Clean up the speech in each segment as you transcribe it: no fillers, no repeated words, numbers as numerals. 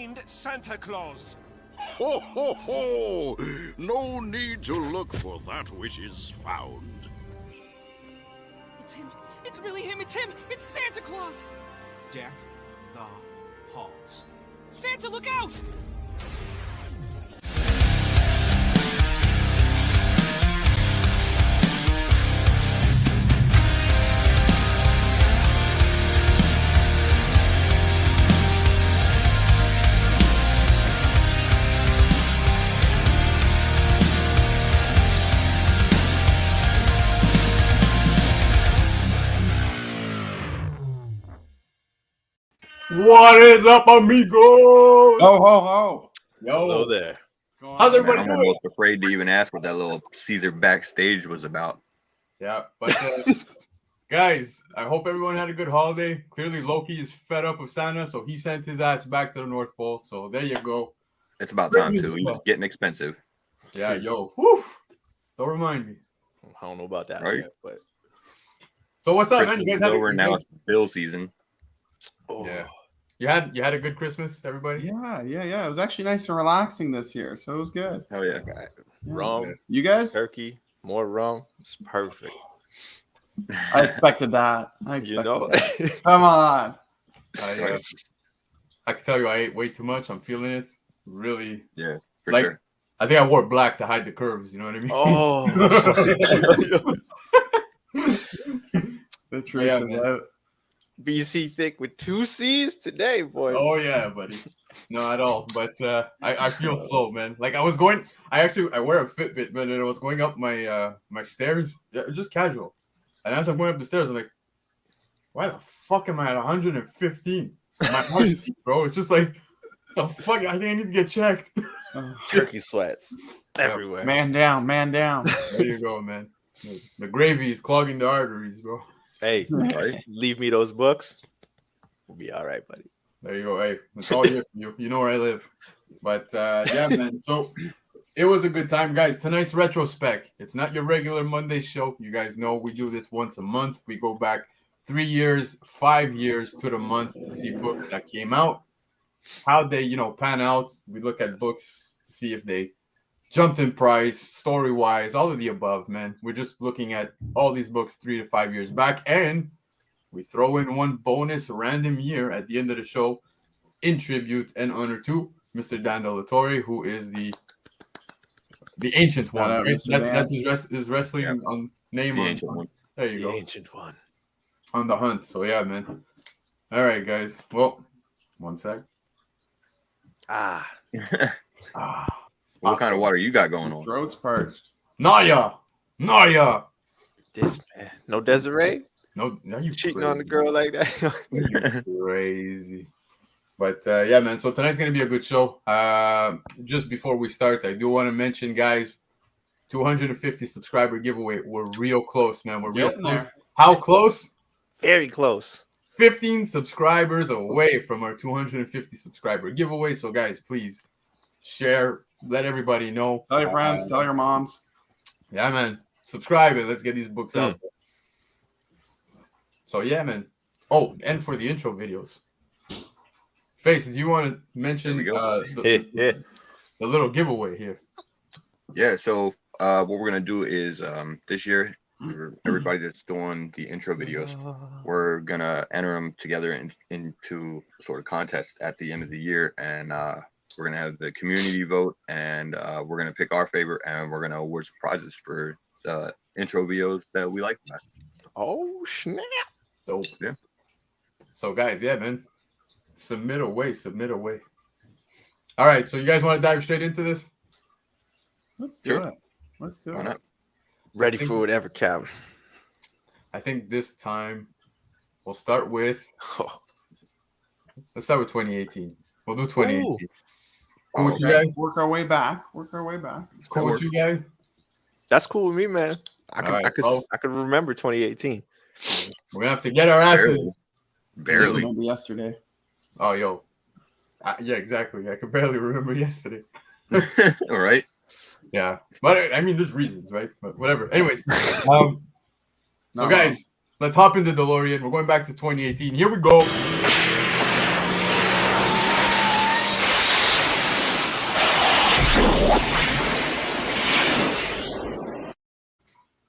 find Santa Claus. Ho, ho, ho! No need to look for that which is found. It's him. It's really him. It's him. It's Santa Claus. Deck the halls. Santa, look out! What is up, amigos? Ho, ho, ho. Yo. Hello there. How's everybody I'm doing? almost afraid to even ask what that little Caesar backstage was about. Yeah, but guys, I hope everyone had a good holiday. Clearly, Loki is fed up with Santa, so he sent his ass back to the North Pole. So there you go. It's about time Christmas too. is He's up. getting expensive. Yeah, yo. Whew. Don't remind me. I don't know about that, Right. yet, but So what's up, man? Christmas You guys is had over a, now. It's bill season. Yeah. You had a good Christmas, everybody? Yeah. It was actually nice and relaxing this year, so it was good. Oh yeah. rum, You guys? turkey, more rum. It's perfect. I expected that. You know, Come on. I can tell you I ate way too much. I'm feeling it. Really. Yeah. For Like, sure. I think I wore black to hide the curves. You know what I mean? oh, The truth Yeah, is man. out. BC thick with 2 C's today, boy. Oh yeah, buddy. No, at all. But I feel slow, man. Like I was going. I wear a Fitbit, man, and I was going up my my stairs. Yeah, just casual. And as I'm going up the stairs, I'm like, why the fuck am I at 115? My heart, bro. It's just like, the fuck. I think I need to get checked. Turkey sweats everywhere. Man down, man down. There you go, man. The gravy is clogging the arteries, bro. Hey, Right. leave me those books. We'll be all right, buddy. There you go. Hey, it's all here for you. You know where I live. But yeah, man. So it was a good time, guys. Tonight's retrospect. It's not your regular Monday show. You guys know we do this once a month. We go back 3 years, 5 years to the month to see books that came out, how they, pan out. We look at books to see if they jumped in price, story-wise, all of the above, man. We're just looking at all these books 3 to 5 years back, and we throw in one bonus random year at the end of the show in tribute and honor to Mr. Dan Delatorre, who is the Ancient One. Shout out, Right? Mr. That's his wrestling name. The on, Ancient One. There you The go. ancient one. On the hunt. So yeah, man. All right, guys. Well, one sec. Ah, What kind of water you got going on? Throat's parched. Naya. this man. No Desiree? No, you Cheating on the girl like that? You crazy. But yeah, man. So tonight's gonna be a good show. Just before we start, I do want to mention, guys, 250 subscriber giveaway. We're real close, man. We're real Getting close. there. How close? Very close. 15 subscribers away from our 250 subscriber giveaway. So, guys, please share. Let everybody know. Tell your friends, tell your moms. Yeah, man. Subscribe and let's get these books out. So, yeah, man. Oh, and for the intro videos. Faces, you want to mention the little giveaway here? Yeah. So what we're gonna do is this year, for everybody that's doing the intro videos, we're gonna enter them together into sort of contest at the end of the year, and we're gonna have the community vote, and we're gonna pick our favorite, and we're gonna award some prizes for the intro videos that we like. Oh, snap. Dope. Yeah. So, guys, yeah, man. Submit away. All right, so you guys want to dive straight into this? Let's do Sure. it. Let's do Why it. not? Ready for whatever, Cap. I think this time we'll start with let's start with 2018. We'll do 2018. Ooh. Cool with you Okay. guys? Work our way back. Cool with you guys? That's cool with me, man. I All right, well- could remember 2018. We're gonna have to get our asses. Barely. Remember yesterday. Oh, yo. Yeah, exactly. I could barely remember yesterday. All right. Yeah, but I mean, there's reasons, right? But whatever. Anyways, so No. guys, let's hop into DeLorean. We're going back to 2018. Here we go.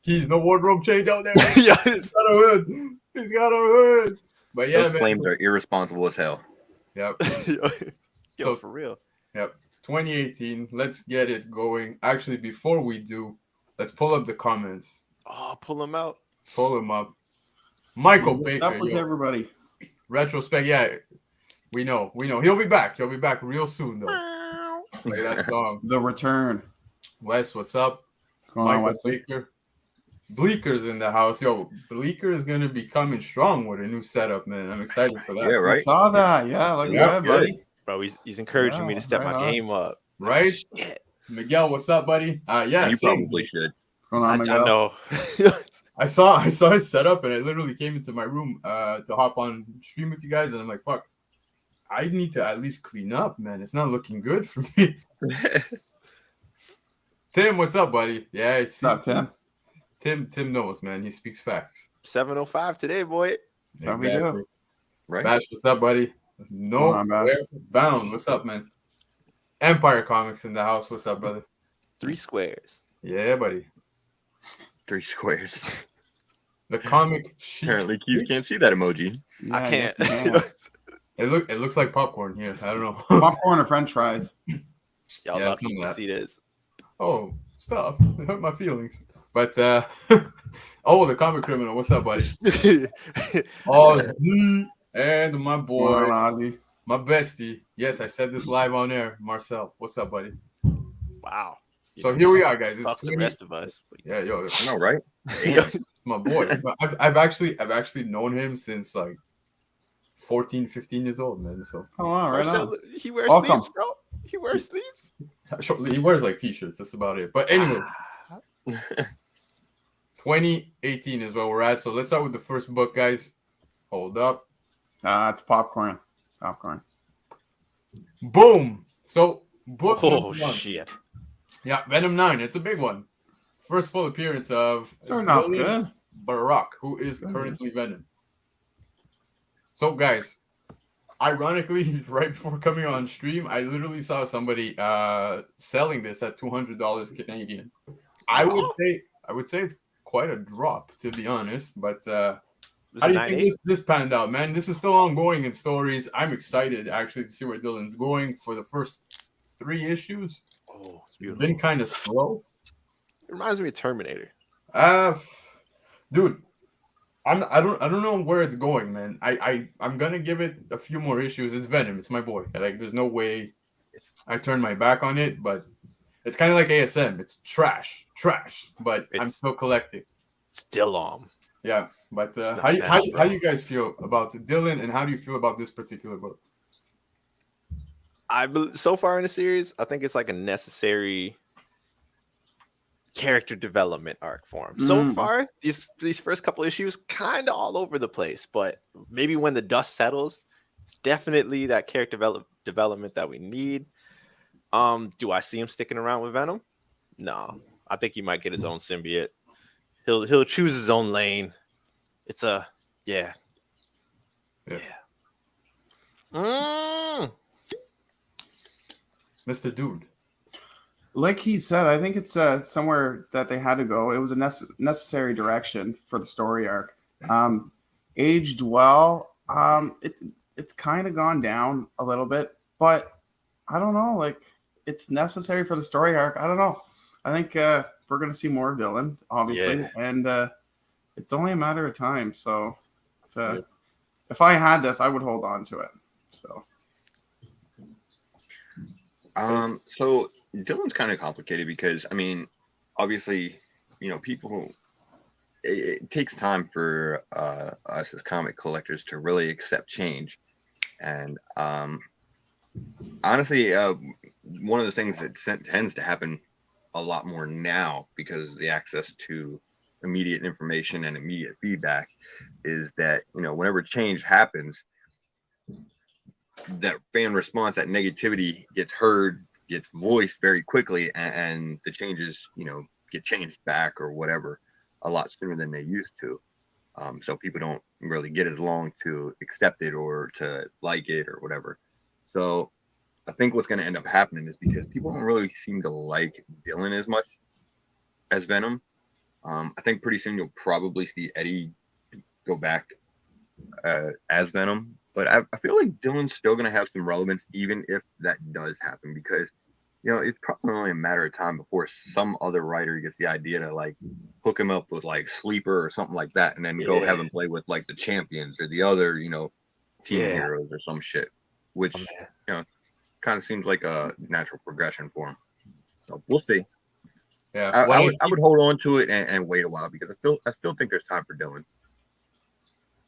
Keys, no wardrobe change out there. Yeah, He's got a hood. He's got a hood. But yeah, Those man. flames are irresponsible as hell. Yep. yo, So- for real. Yep. 2018. Let's get it going. Actually, before we do, let's pull up the comments. Oh, pull him out. Pull them up. Michael What's Baker, up with yo. everybody? Retrospect. Yeah, we know. He'll be back. He'll be back real soon, though. Play that song. The return. Wes, what's up? What's going on, Michael Wesley? Baker. Bleeker's in the house. Yo, Bleeker is going to be coming strong with a new setup, man. I'm excited for that. Yeah, I right. saw that. Yeah, look Yeah, at that, buddy. Bro, he's encouraging me to step right my on. game up. Right? Shit. Miguel, what's up, buddy? Yeah, You same. probably should. What's going I, on, I Miguel? know. I saw his setup and I literally came into my room to hop on stream with you guys, and I'm like, fuck, I need to at least clean up, man. It's not looking good for me. Tim, what's up, buddy? Yeah, What's up, Tim? Tim knows, man. He speaks facts. 7:05 today, boy. That's how we do. Right? Bash, what's up, buddy? No, Come on, Bash. bound. What's up, man? Empire Comics in the house. What's up, brother? 3 squares. Yeah, buddy. 3 squares. The comic sheet. Apparently, Keith can't see that emoji. I Yeah, can't. yes, you can. It looks like popcorn here. I don't know. Popcorn or French fries? Y'all Yeah, lucky some of to that. see this. Oh, stop. It hurt my feelings. But oh, the comic criminal. What's up, buddy? Oh, it's me and my boy, Boy, Ozzy. my bestie. Yes, I said this live on air. Marcel, what's up, buddy? Wow. So here we are, guys. It's Fuck the 20 rest of us. Yeah, yo, it's I know, right? my boy. I've actually known him since like 14, 15 years old, man. So Come on, right Marcel, on. he wears Welcome. sleeves, bro. He wears sleeves. he wears like t-shirts. That's about it. But anyways, 2018 is where we're at. So let's start with the first book, guys. Hold up. It's popcorn. Popcorn. Boom. So book Oh number 1. shit. Yeah, Venom 9. It's a big one. First full appearance of Turned out William good. Barack, who is currently Venom. So, guys, ironically, right before coming on stream, I literally saw somebody selling this at $200 Canadian. I would say it's quite a drop, to be honest. But how do you think this panned out, man? This is still ongoing in stories. I'm excited actually to see where Dylan's going for the first 3 issues. Oh, it's It's beautiful. been kind of slow. It reminds me of Terminator. Dude, I don't know where it's going, man. I'm gonna give it a few more issues. It's Venom. It's my boy. Like, there's no way I turn my back on it. But it's kind of like ASM. It's trash. But I'm still collecting. Still on. Yeah. But It's not how bad, do you guys feel about Dylan, and how do you feel about this particular book? So far in the series, I think it's like a necessary character development arc for him. So far, these first couple issues kind of all over the place, but maybe when the dust settles, it's definitely that character development that we need. Do I see him sticking around with Venom? No, I think he might get his own symbiote. He'll choose his own lane. It's a yeah. Mr. Dude. Like he said, I think it's somewhere that they had to go. It was a necessary direction for the story arc. Aged well. It's kind of gone down a little bit, but I don't know. Like, it's necessary for the story arc. I don't know. I think we're gonna see more of Dylan, obviously, and it's only a matter of time. So, if I had this, I would hold on to it. So. So Dylan's kind of complicated because, I mean, obviously, you know, people, it takes time for us as comic collectors to really accept change. And honestly, one of the things that tends to happen a lot more now because of the access to immediate information and immediate feedback is that, you know, whenever change happens, that fan response, that negativity gets heard, gets voiced very quickly, and the changes, you know, get changed back or whatever a lot sooner than they used to. So people don't really get as long to accept it or to like it or whatever. So I think what's going to end up happening is because people don't really seem to like Dylan as much as Venom. I think pretty soon you'll probably see Eddie go back as Venom, but I feel like Dylan's still going to have some relevance even if that does happen, because it's probably only a matter of time before some other writer gets the idea to like hook him up with like Sleeper or something like that, and then go have him play with like the Champions or the other team heroes or some shit, which kind of seems like a natural progression for him. So we'll see. Yeah, I would hold on to it and wait a while, because I still think there's time for Dylan.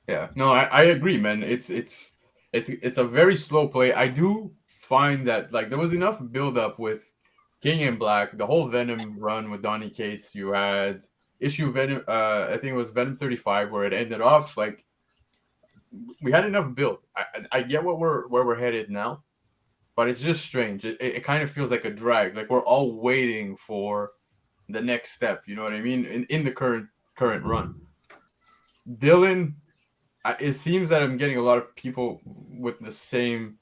Yeah, no, I agree, man. It's a very slow play. I do find that like there was enough build up with King in Black, the whole Venom run with Donny Cates. You had issue Venom, I think it was Venom 35, where it ended off. Like we had enough build. I get where we're headed now, but it's just strange. It kind of feels like a drag. Like we're all waiting for the next step. You know what I mean? In the current run, Dylan. It seems that I'm getting a lot of people with the same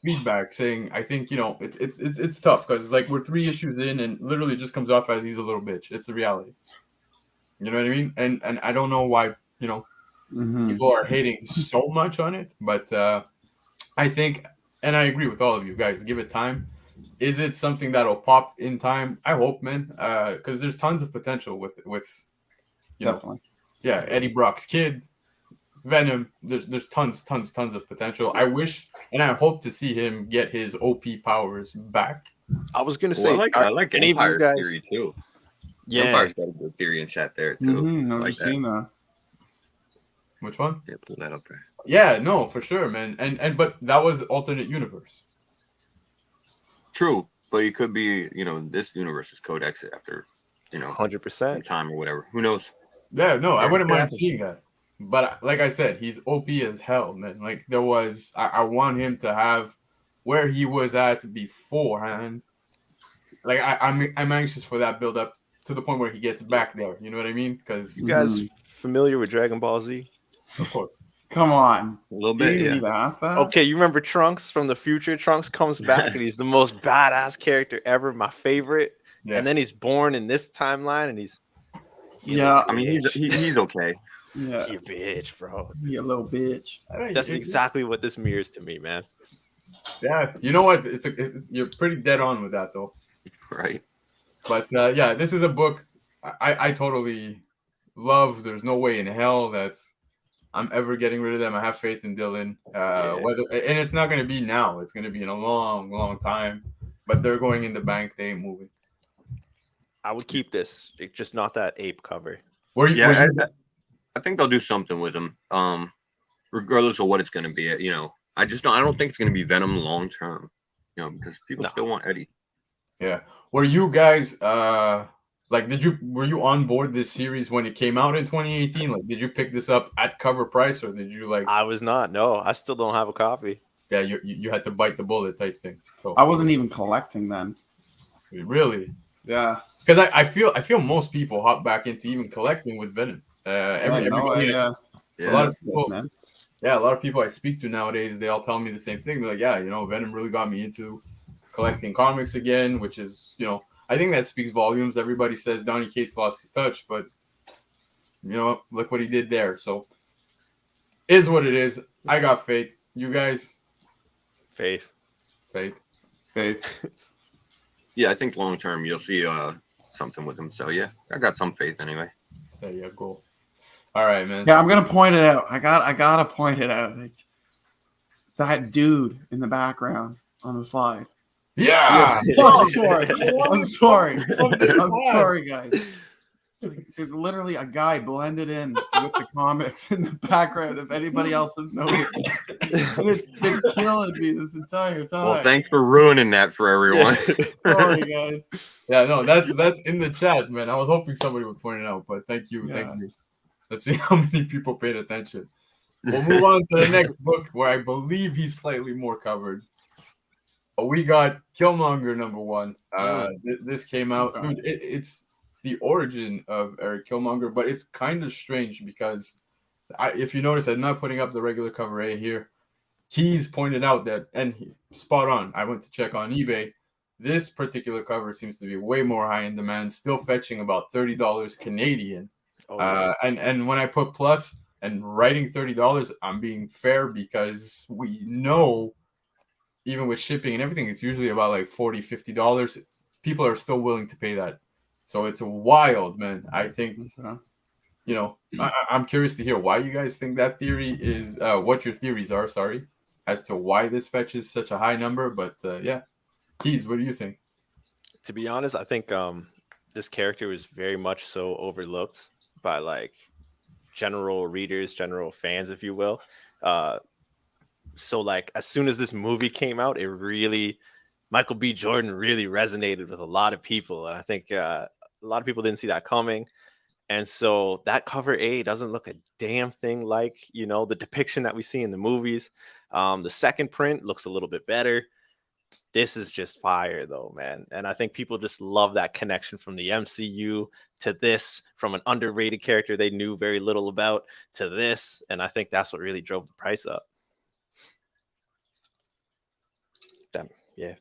feedback saying, I think it's tough because like we're 3 issues in and literally just comes off as he's a little bitch. It's the reality. You know what I mean? And I don't know why people are hating so much on it, but I think, and I agree with all of you guys, give it time. Is it something that'll pop in time? I hope, man, because there's tons of potential with Definitely. Eddie Brock's kid. Venom, there's tons of potential. I wish and I hope to see him get his OP powers back. I was gonna say, I like any of you Empire's guys theory too. Yeah, Empire's got a good theory in chat there too. I've like just seen that. Which one? Yeah, pull that up there. Yeah, no, for sure, man. And but that was alternate universe. True, but it could be this universe is Codex after 100%. time or whatever. Who knows? Yeah, no, I wouldn't mind seeing that. But like I said, he's OP as hell, man. Like there was, I want him to have where he was at beforehand. Like I'm anxious for that build up to the point where he gets back there. You know what I mean? Because You guys familiar with Dragon Ball Z? of course, Come on. A little Do bit, you yeah. need to ask that? Okay, you remember Trunks from the future? Trunks comes back and he's the most badass character ever, my favorite. Yeah. And then he's born in this timeline and he's Yeah. I mean, he's okay. Yeah. you bitch, bro. You little bitch. That's exactly what this mirrors to me, man. Yeah, you know what? You're pretty dead on with that though. Right. But yeah, this is a book I totally love. There's no way in hell that I'm ever getting rid of them. I have faith in Dylan. And it's not going to be now. It's going to be in a long, long time. But they're going in the bank. They ain't moving. I would keep this, just not that ape cover. I think they'll do something with him. Regardless of what it's going to be. I don't think it's going to be Venom long term. Because people still want Eddie. Yeah. Were you guys were you on board this series when it came out in 2018? Like, did you pick this up at cover price, or did you like? I was not. No, I still don't have a copy. Yeah, you had to bite the bullet type thing. So I wasn't even collecting then. Really? Yeah. Because I feel most people hop back into even collecting with Venom. A lot of people, man. Yeah, a lot of people I speak to nowadays, they all tell me the same thing. They're like, yeah, Venom really got me into collecting comics again, which is, I think that speaks volumes. Everybody says Donny Cates lost his touch, but look what he did there. So is what it is. I got faith. You guys? Faith. Yeah, I think long term you'll see something with him. So yeah, I got some faith anyway. There you go. All right, man. Yeah, I'm gonna point it out. I gotta point it out. It's that dude in the background on the slide. Yeah. Oh, I'm sorry, guys. There's literally a guy blended in with the comics in the background. If anybody else has noticed, and it's been killing me this entire time. Well, thanks for ruining that for everyone. Sorry, guys. Yeah, no, that's in the chat, man. I was hoping somebody would point it out, but thank you. Let's see how many people paid attention. We'll move on to the next book, where I believe he's slightly more covered. We got Killmonger #1. This came out, dude. It's the origin of Eric Killmonger, but it's kind of strange because if you notice, I'm not putting up the regular cover A here. Keys pointed out that, and spot on. I went to check on eBay. this particular cover seems to be way more high in demand, still fetching about $30 Canadian. Oh, yeah. And when I put plus and writing $30, I'm being fair because we know even with shipping and everything, it's usually about like $40, $50. People are still willing to pay that. So it's wild, man. I think, you know, I'm curious to hear why you guys think that theory is, what your theories are, sorry, as to why this fetches such a high number. But yeah, Keys, what do you think? To be honest, I think this character was very much so overlooked by like general readers, general fans, if you will. So like as soon as this movie came out, it really, Michael B. Jordan really resonated with a lot of people. And I think a lot of people didn't see that coming. And so that cover A doesn't look a damn thing like, you know, the depiction that we see in the movies. The second print looks a little bit better. This is just fire though, man. And I think people just love that connection from the MCU to this, from an underrated character they knew very little about to this. And I think that's what really drove the price up. Damn, yeah.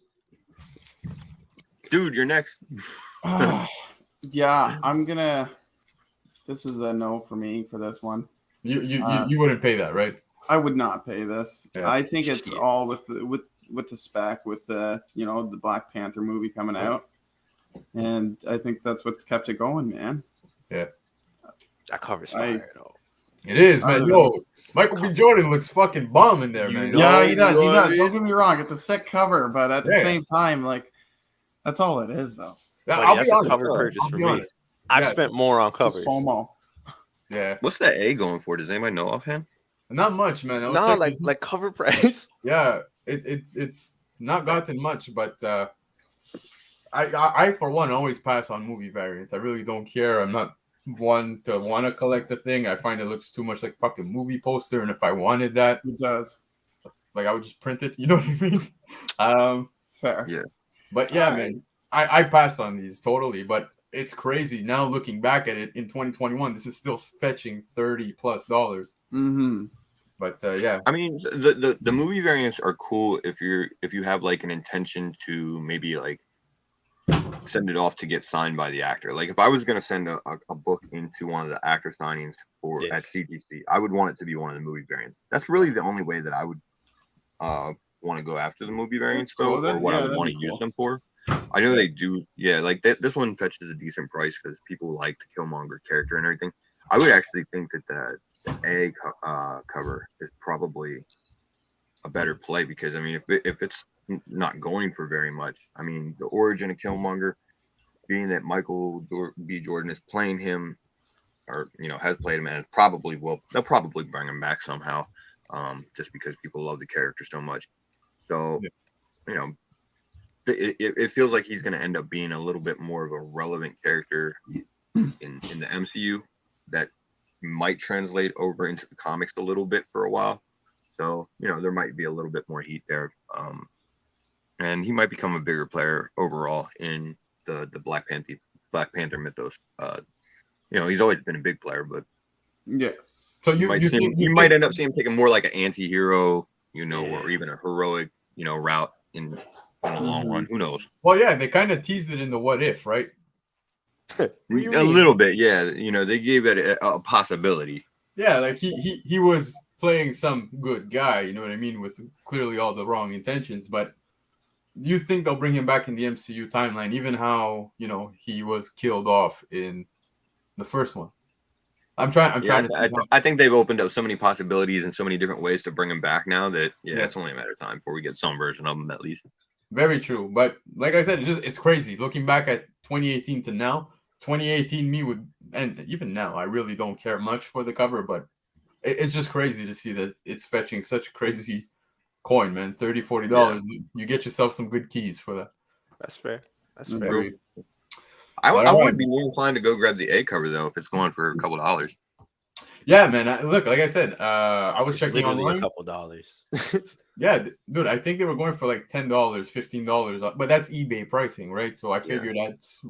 Dude, you're next. Yeah, I'm gonna. This is a no for me for this one. You wouldn't pay that, right? I would not pay this. Yeah. I think it's all with the spec, with the, you know, the Black Panther movie coming out, and I think that's what's kept it going, man. Yeah, that cover's fire though. It is, man. Yo, Michael B. Jordan looks fucking bomb in there, man. Yeah, he does. He does. Don't get me wrong; it's a sick cover, but at the same time, like, that's all it is, though. I'll that's be honest, a cover purchase for me. I've spent more on covers. FOMO. Yeah. What's that A going for? Does anybody know offhand? Not much, man. No, like cover price. Yeah, it's not gotten much, but I for one always pass on movie variants. I really don't care. I'm not one to want to collect the thing. I find it looks too much like fucking movie poster, and if I wanted that, It does. like I would just print it. You know what I mean? Fair. Yeah. But yeah, man, I passed on these totally. But it's crazy now looking back at it in 2021. This is still fetching $30+ Mm-hmm. But yeah, I mean, the movie variants are cool if you have like an intention to maybe like send it off to get signed by the actor. Like if I was gonna send a book into one of the actor signings for at CGC, I would want it to be one of the movie variants. That's really the only way that I would want to go after the movie variants, cool. or what I would want to use them for. I know they do, yeah. Like this one fetches a decent price because people like the Killmonger character and everything. I would actually think that the A cover is probably a better play because I mean, if it's not going for very much, I mean, the origin of Killmonger, being that Michael B. Jordan is playing him, or you know, has played him, and they'll probably bring him back somehow, just because people love the character so much. So, you know, it feels like he's going to end up being a little bit more of a relevant character in the MCU that might translate over into the comics a little bit for a while. So, you know, there might be a little bit more heat there. And he might become a bigger player overall in the Black Panther mythos. You know, he's always been a big player, but yeah. So you might end up seeing him taking more like an anti-hero, you know, or even a heroic, you know, route in the long run. Who knows? Well, yeah, they kind of teased it in the What If, right? A little bit, yeah. You know, they gave it a possibility. Yeah, like he was playing some good guy, you know what I mean, with clearly all the wrong intentions. But do you think they'll bring him back in the MCU timeline, even how, you know, he was killed off in the first one? I'm trying to. I think they've opened up so many possibilities and so many different ways to bring him back now that it's only a matter of time before we get some version of him at least. Very true, but like I said, it's crazy looking back at 2018 to now. 2018 me would, and even now, I really don't care much for the cover, but it's just crazy to see that it's fetching such crazy coin, man. $30-$40. Yeah. You get yourself some good keys for that. That's fair. That's fair. I would be more inclined to go grab the A cover though if it's going for a couple dollars. Yeah, man. Look, like I said, I was checking online. A couple dollars. Yeah, dude. I think they were going for like $10, $15, but that's eBay pricing, right? So I figured that's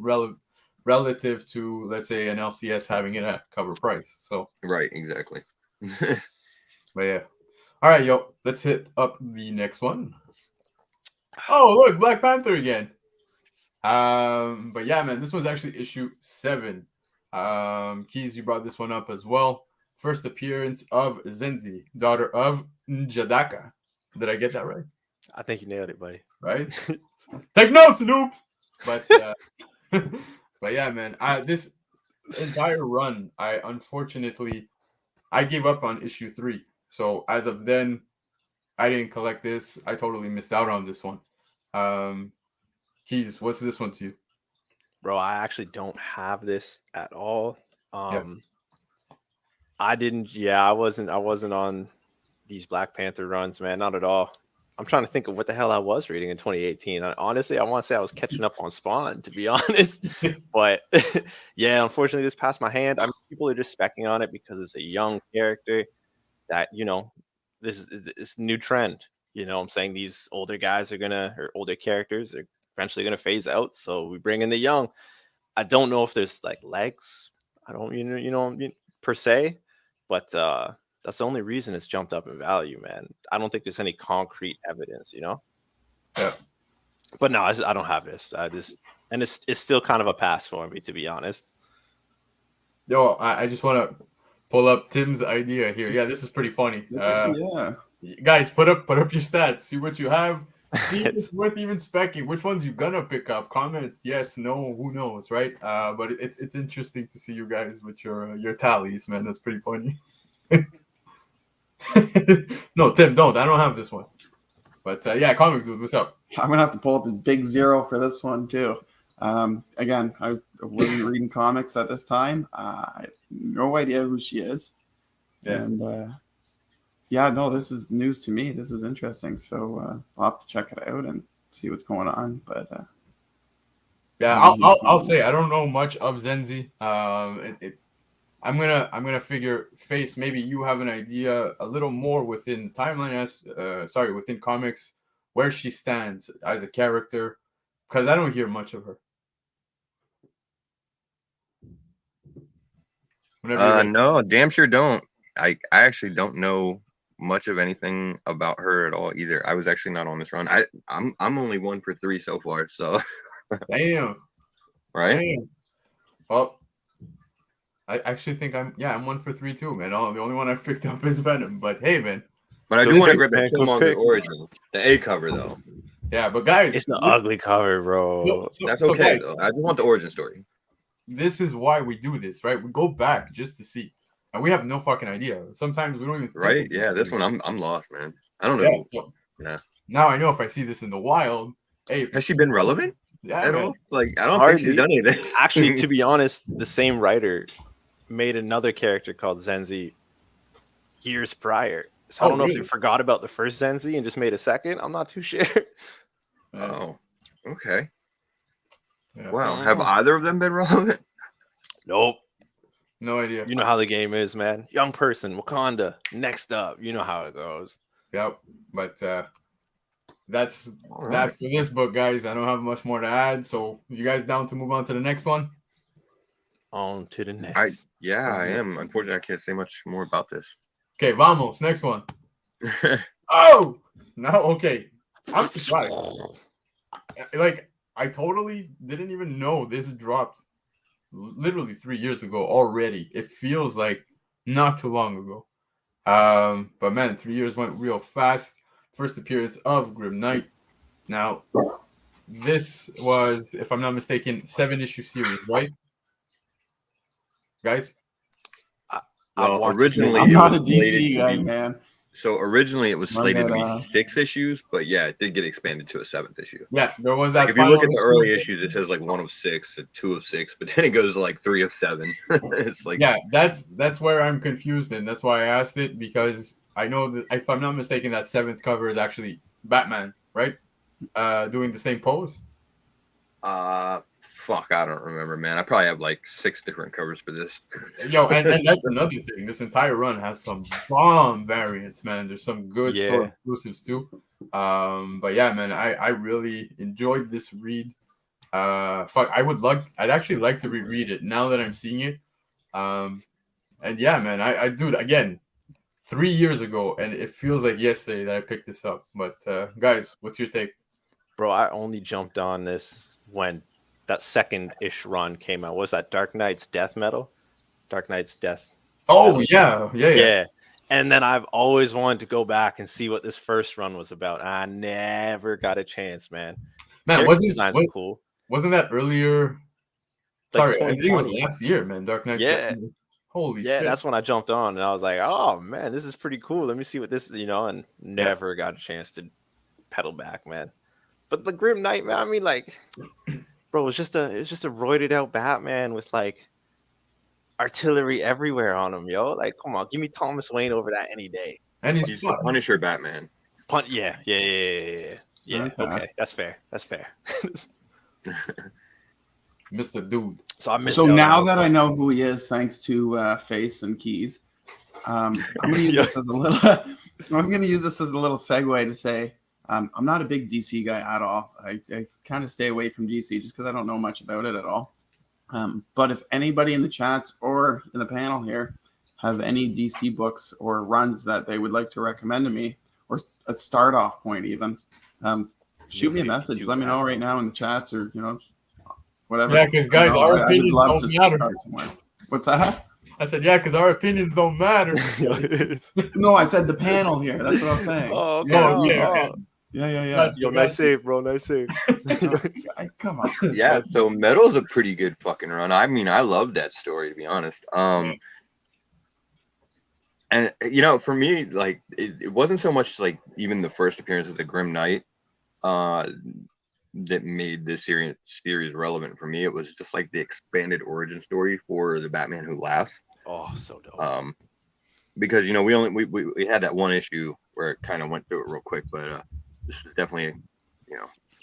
relative to, let's say, an LCS having it at cover price. So right, exactly. But yeah. All right, yo. Let's hit up the next one. Oh, look, Black Panther again. But yeah, man, this was actually issue 7. Keys, you brought this one up as well. First appearance of Zenzi, daughter of Njadaka. Did I get that right? I think you nailed it, buddy. Right? Take notes, noob. But but yeah, man, this entire run, unfortunately I gave up on issue 3. So as of then, I didn't collect this. I totally missed out on this one. Keys, what's this one to you? Bro, I actually don't have this at all. Yeah. I wasn't on these Black Panther runs, man, not at all. I'm trying to think of what the hell I was reading in 2018. Honestly, I want to say I was catching up on Spawn, to be honest. But yeah, unfortunately, this passed my hand. I mean, people are just specking on it because it's a young character that, this is this new trend. I'm saying these older guys or older characters are eventually going to phase out. So we bring in the young. I don't know if there's like legs. I don't, per se, but that's the only reason it's jumped up in value, man. I don't think there's any concrete evidence, Yeah. But no, I don't have this. And it's still kind of a pass for me, to be honest. Yo, I just want to pull up Tim's idea here. Yeah, this is pretty funny. Yeah. Guys, put up your stats. See what you have. See if it's worth even specking. Which ones you gonna pick up? Comment yes, no, who knows, right? But it's interesting to see you guys with your tallies, man. That's pretty funny. No, Tim, don't. I don't have this one. But yeah, Comic Dude, what's up? I'm gonna have to pull up a big zero for this one too. Again, I wasn't reading comics at this time. I have no idea who she is. Yeah. And yeah, no, this is news to me. This is interesting. So I'll have to check it out and see what's going on. But yeah, I'll say I don't know much of Zenzi. I'm gonna figure face. Maybe you have an idea a little more within timeline within comics where she stands as a character, because I don't hear much of her. No, damn sure don't. I actually don't know much of anything about her at all either. I was actually not on this run. I'm only 1 for 3 so far. So Damn. right. Damn. Well, I actually think I'm 1 for 3 too, man. The only one I've picked up is Venom. But hey, man. But I Go do want to pick, grab man, the go Killmonger pick. origin, the A cover though. Yeah, but guys, It's an ugly cover, bro. That's so okay guys, though. I just want the origin story. this is why we do this, right? We go back just to see, and we have no fucking idea. Sometimes we don't even think Right? of Yeah, it. this one I'm lost, man. I don't know. Yeah, so Yeah. now I know if I see this in the wild, hey, Has she been relevant yeah, at man. all? Like, I don't think she's done anything. Actually, to be honest, the same writer made another character called Zenzi years prior. So I don't know if really? they forgot about the first Zenzi and just made a second. I'm not too sure. Oh, okay. Yeah. Wow. Have either of them been relevant? Nope. No idea. You know how the game is, man. Young person, Wakanda, next up. You know how it goes. Yep. But that's All that right. for this book, guys. I don't have much more to add. So you guys down to move on to the next one? On to the next. I am. Unfortunately, I can't say much more about this. Okay, vamos. Next one. Oh, no. Okay. I'm surprised. Like, I totally didn't even know this dropped literally 3 years ago already. It feels like not too long ago. But man, 3 years went real fast. First appearance of Grim Knight. Now, this was, if I'm not mistaken, 7-issue series, right? Guys? Well, originally I'm it not a was slated DC to guy, be- man. So originally it was slated to But, be 6 issues, but yeah, it did get expanded to a 7th issue. Yeah, there was that. Like if you look at final the early issue. issues, it says like 1 of 6 and 2 of 6, but then it goes to like 3 of 7. It's like Yeah, that's where I'm confused, and that's why I asked it, because I know that if I'm not mistaken, that 7th cover is actually Batman, right? Doing the same pose. fuck, I don't remember, man. I probably have like 6 different covers for this. Yo, and that's another thing. This entire run has some bomb variants, man. There's some good store exclusives too. But yeah, man, I really enjoyed this read. I'd actually like to reread it now that I'm seeing it. And yeah, man, I dude, again, 3 years ago, and it feels like yesterday that I picked this up. But guys, what's your take? Bro, I only jumped on this when that second-ish run came out. What was that Dark Knight's Death Metal? Dark Knight's Death. Oh Metal. yeah. And then I've always wanted to go back and see what this first run was about. I never got a chance, man. Man, designs were cool. Wasn't that earlier? Like Sorry, I think it was last year, man. Dark Knight's Yeah. Death. Holy shit. That's when I jumped on and I was like, oh man, this is pretty cool. Let me see what this is, and never got a chance to pedal back, man. But the Grim Knight, man, I mean, like, bro, it's just a roided out Batman with like artillery everywhere on him, yo. Like, come on, give me Thomas Wayne over that any day. And He's the Punisher Batman. Yeah. Okay, that's fair. Mr. Dude. So I missed. So now that I know who he is, thanks to Face and Keys, I'm gonna use this as a little. I'm gonna use this as a little segue to say I'm not a big DC guy at all. I kind of stay away from DC just because I don't know much about it at all. But if anybody in the chats or in the panel here have any DC books or runs that they would like to recommend to me, or a start off point even, shoot me a message. Let me know right now in the chats or whatever. Yeah, because guys, our opinions don't matter. What's that? I said, yeah, because our opinions don't matter. No, I said the panel here. That's what I'm saying. Oh, okay. Yeah. Yo, nice save, bro. Nice save. Come on. Yeah, so Metal's a pretty good fucking run. I mean, I love that story, to be honest. And for me, like, it wasn't so much like even the first appearance of the Grim Knight that made this series relevant for me. It was just like the expanded origin story for the Batman Who Laughs. Oh, so dope. Because we had that one issue where it kind of went through it real quick, but this is definitely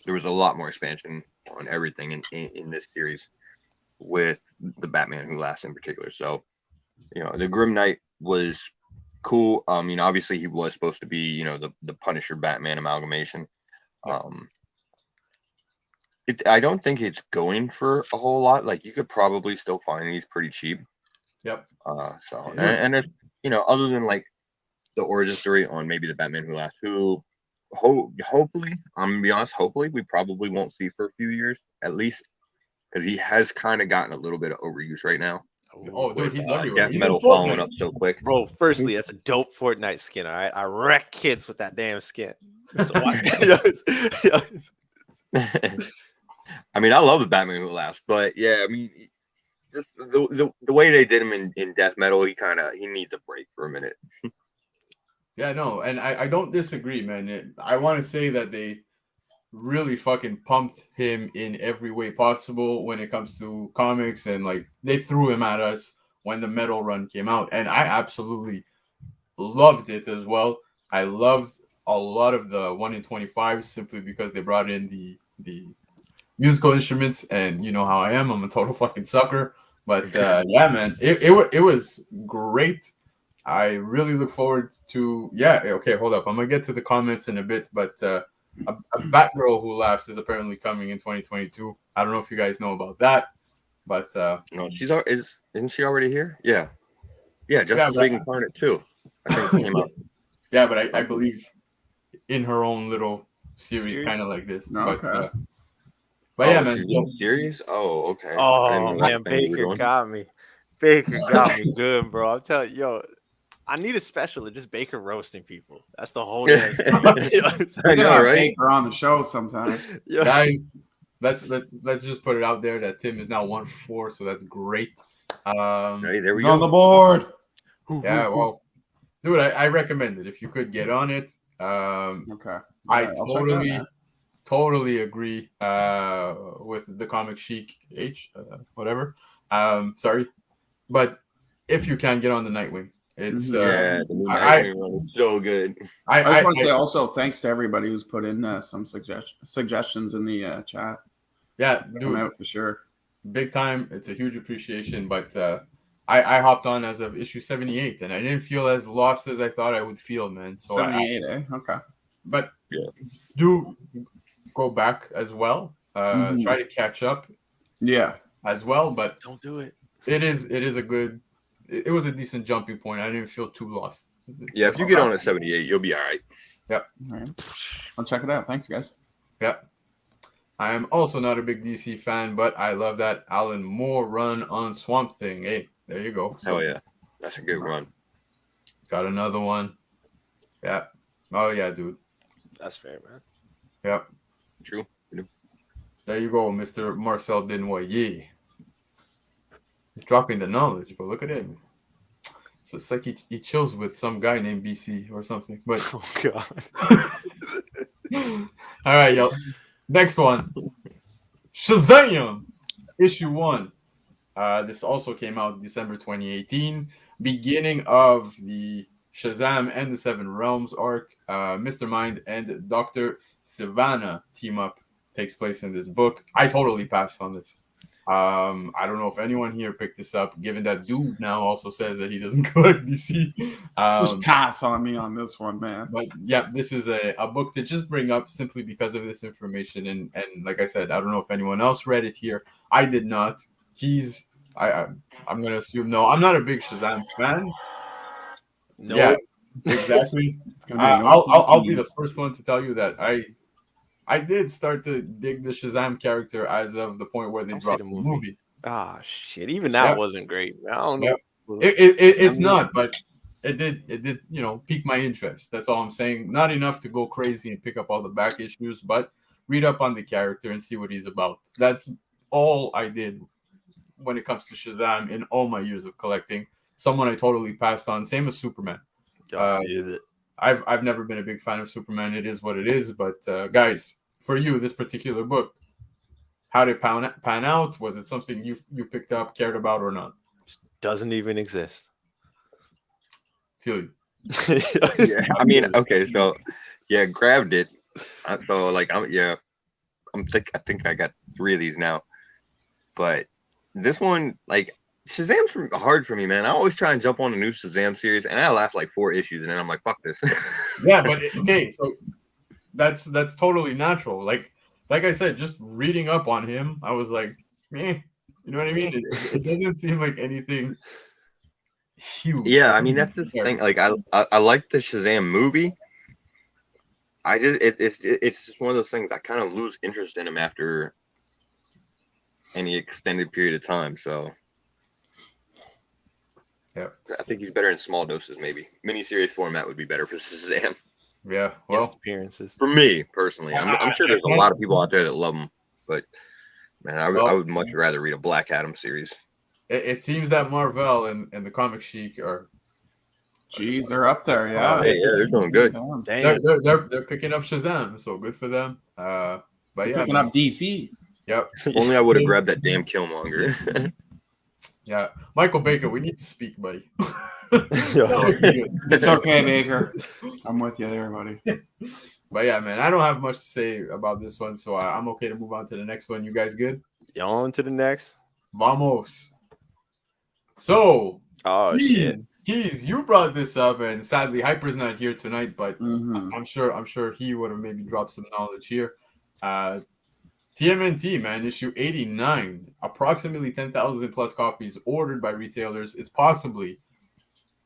there was a lot more expansion on everything in this series with the Batman Who Laughs in particular. So the Grim Knight was cool. Obviously he was supposed to be the Punisher Batman amalgamation. I don't think it's going for a whole lot. Like, you could probably still find these pretty cheap. Yep. And it, other than like the origin story on maybe the Batman Who Laughs, who hopefully, I'm gonna be honest, hopefully we probably won't see for a few years at least, because he has kind of gotten a little bit of overuse right now. Oh, dude, he's everywhere. Death Metal following up so quick. Bro, firstly, that's a dope Fortnite skin, all right? I wreck kids with that damn skin. So I mean, I love the Batman Who Laughs, but yeah, I mean, just the way they did him in Death Metal, he needs a break for a minute. Yeah, no, and I don't disagree, man. I want to say that they really fucking pumped him in every way possible when it comes to comics, and like they threw him at us when the Metal run came out, and I absolutely loved it as well. I loved a lot of the 1 in 25 simply because they brought in the musical instruments, and you know how I am. I'm a total fucking sucker. But yeah, man, it was great. I really look forward to. Yeah, okay, hold up. I'm gonna get to the comments in a bit, but a Batgirl Who Laughs is apparently coming in 2022. I don't know if you guys know about that, but no, isn't she already here? Yeah, Justice League Incarnate too. I think it came out. Yeah, but I believe in her own little series, kind of like this. Okay. But yeah, man. Series? Oh, okay. Oh man, Baker got me. Baker got me good, bro. I'm telling you, I need a special of just Baker roasting people. That's the whole thing. I know, right? Baker on the show sometime. Guys, let's just put it out there that Tim is now 1 for 4, so that's great. Hey, there we go. On the board. Yeah, well, dude, I recommend it if you could get on it. Okay. I totally agree with the comic chic whatever. Sorry, but if you can get on the Nightwing, it's the new Nightwing is so good. I just want to say also thanks to everybody who's put in some suggestions in the chat. Yeah, dude, out for sure. Big time. It's a huge appreciation, but I hopped on as of issue 78, and I didn't feel as lost as I thought I would feel, man. So 78, okay. But do go back as well. Try to catch up. Yeah. As well, but don't do it. It is a good. It was a decent jumping point. I didn't feel too lost. Yeah, if you get on at 78, you'll be all right. Yep. All right. I'll check it out. Thanks, guys. Yep. I am also not a big DC fan, but I love that Alan Moore run on Swamp Thing. Hey, there you go. Oh yeah, that's a good run. Got another one. Yeah. Oh yeah, dude. That's fair, man. Yep. True. There you go, Mr. Marcel Denoyer. Dropping the knowledge, but look at him. So it's like he chills with some guy named BC or something. But Oh god. all right, yo. Next one. Shazam! Issue 1. This also came out December 2018. Beginning of the Shazam and the Seven Realms arc. Mr. Mind and Dr. Sivana team up takes place in this book. I totally passed on this. I don't know if anyone here picked this up, given that dude now also says that he doesn't collect DC. Just pass on me on this one, man. But yeah, this is a book to just bring up simply because of this information. And like I said, I don't know if anyone else read it here. I did not. I'm going to assume no. I'm not a big Shazam fan. No. Yeah, exactly. Gonna be I'll be the first one to tell you that I did start to dig the Shazam character as of the point where they Don't say dropped the the movie. movie. Ah, shit. Even that Yep. wasn't great. I don't know. Yep. It's not, but it did pique my interest. That's all I'm saying. Not enough to go crazy and pick up all the back issues, but read up on the character and see what he's about. That's all I did when it comes to Shazam in all my years of collecting. Someone I totally passed on. Same as Superman. I've never been a big fan of Superman. It is what it is. But guys, for you, this particular book, how did it pan out? Was it something you picked up, cared about, or not? Doesn't even exist. Feel you. Yeah, I mean, okay, so yeah, grabbed it. So like, I think I got 3 of these now, but this one, like, Shazam's hard for me, man. I always try and jump on a new Shazam series, and I last like 4 issues, and then I'm like, fuck this. Yeah, but okay, so that's totally natural. Like I said, just reading up on him, I was like, you know what I mean? It doesn't seem like anything huge. Yeah, I mean, that's the thing. Like, I like the Shazam movie. It's just one of those things I kind of lose interest in him after any extended period of time. So yeah, I think he's better in small doses. Maybe miniseries format would be better for Shazam. Yeah, Well, well, appearances. For me personally, I'm sure there's a lot of people out there that love him, but man, I would much rather read a Black Adam series. it seems that Marvel and the Comic Chic are. Jeez, they're up there, yeah. Yeah, they're doing good. Damn. They're picking up Shazam, so good for them. But yeah, Picking up DC. Yep. Only I would have grabbed that damn Killmonger. Yeah, Michael Baker, we need to speak, buddy. It's okay, Baker. I'm with you there, buddy. But yeah, man, I don't have much to say about this one, so I'm okay to move on to the next one. You guys good? On to the next. Vamos. So, Oh shit. Keys, you brought this up, and sadly, Hyper's not here tonight, but Mhm. I'm sure he would have maybe dropped some knowledge here. TMNT, man, issue 89, approximately 10,000 plus copies ordered by retailers. It's possibly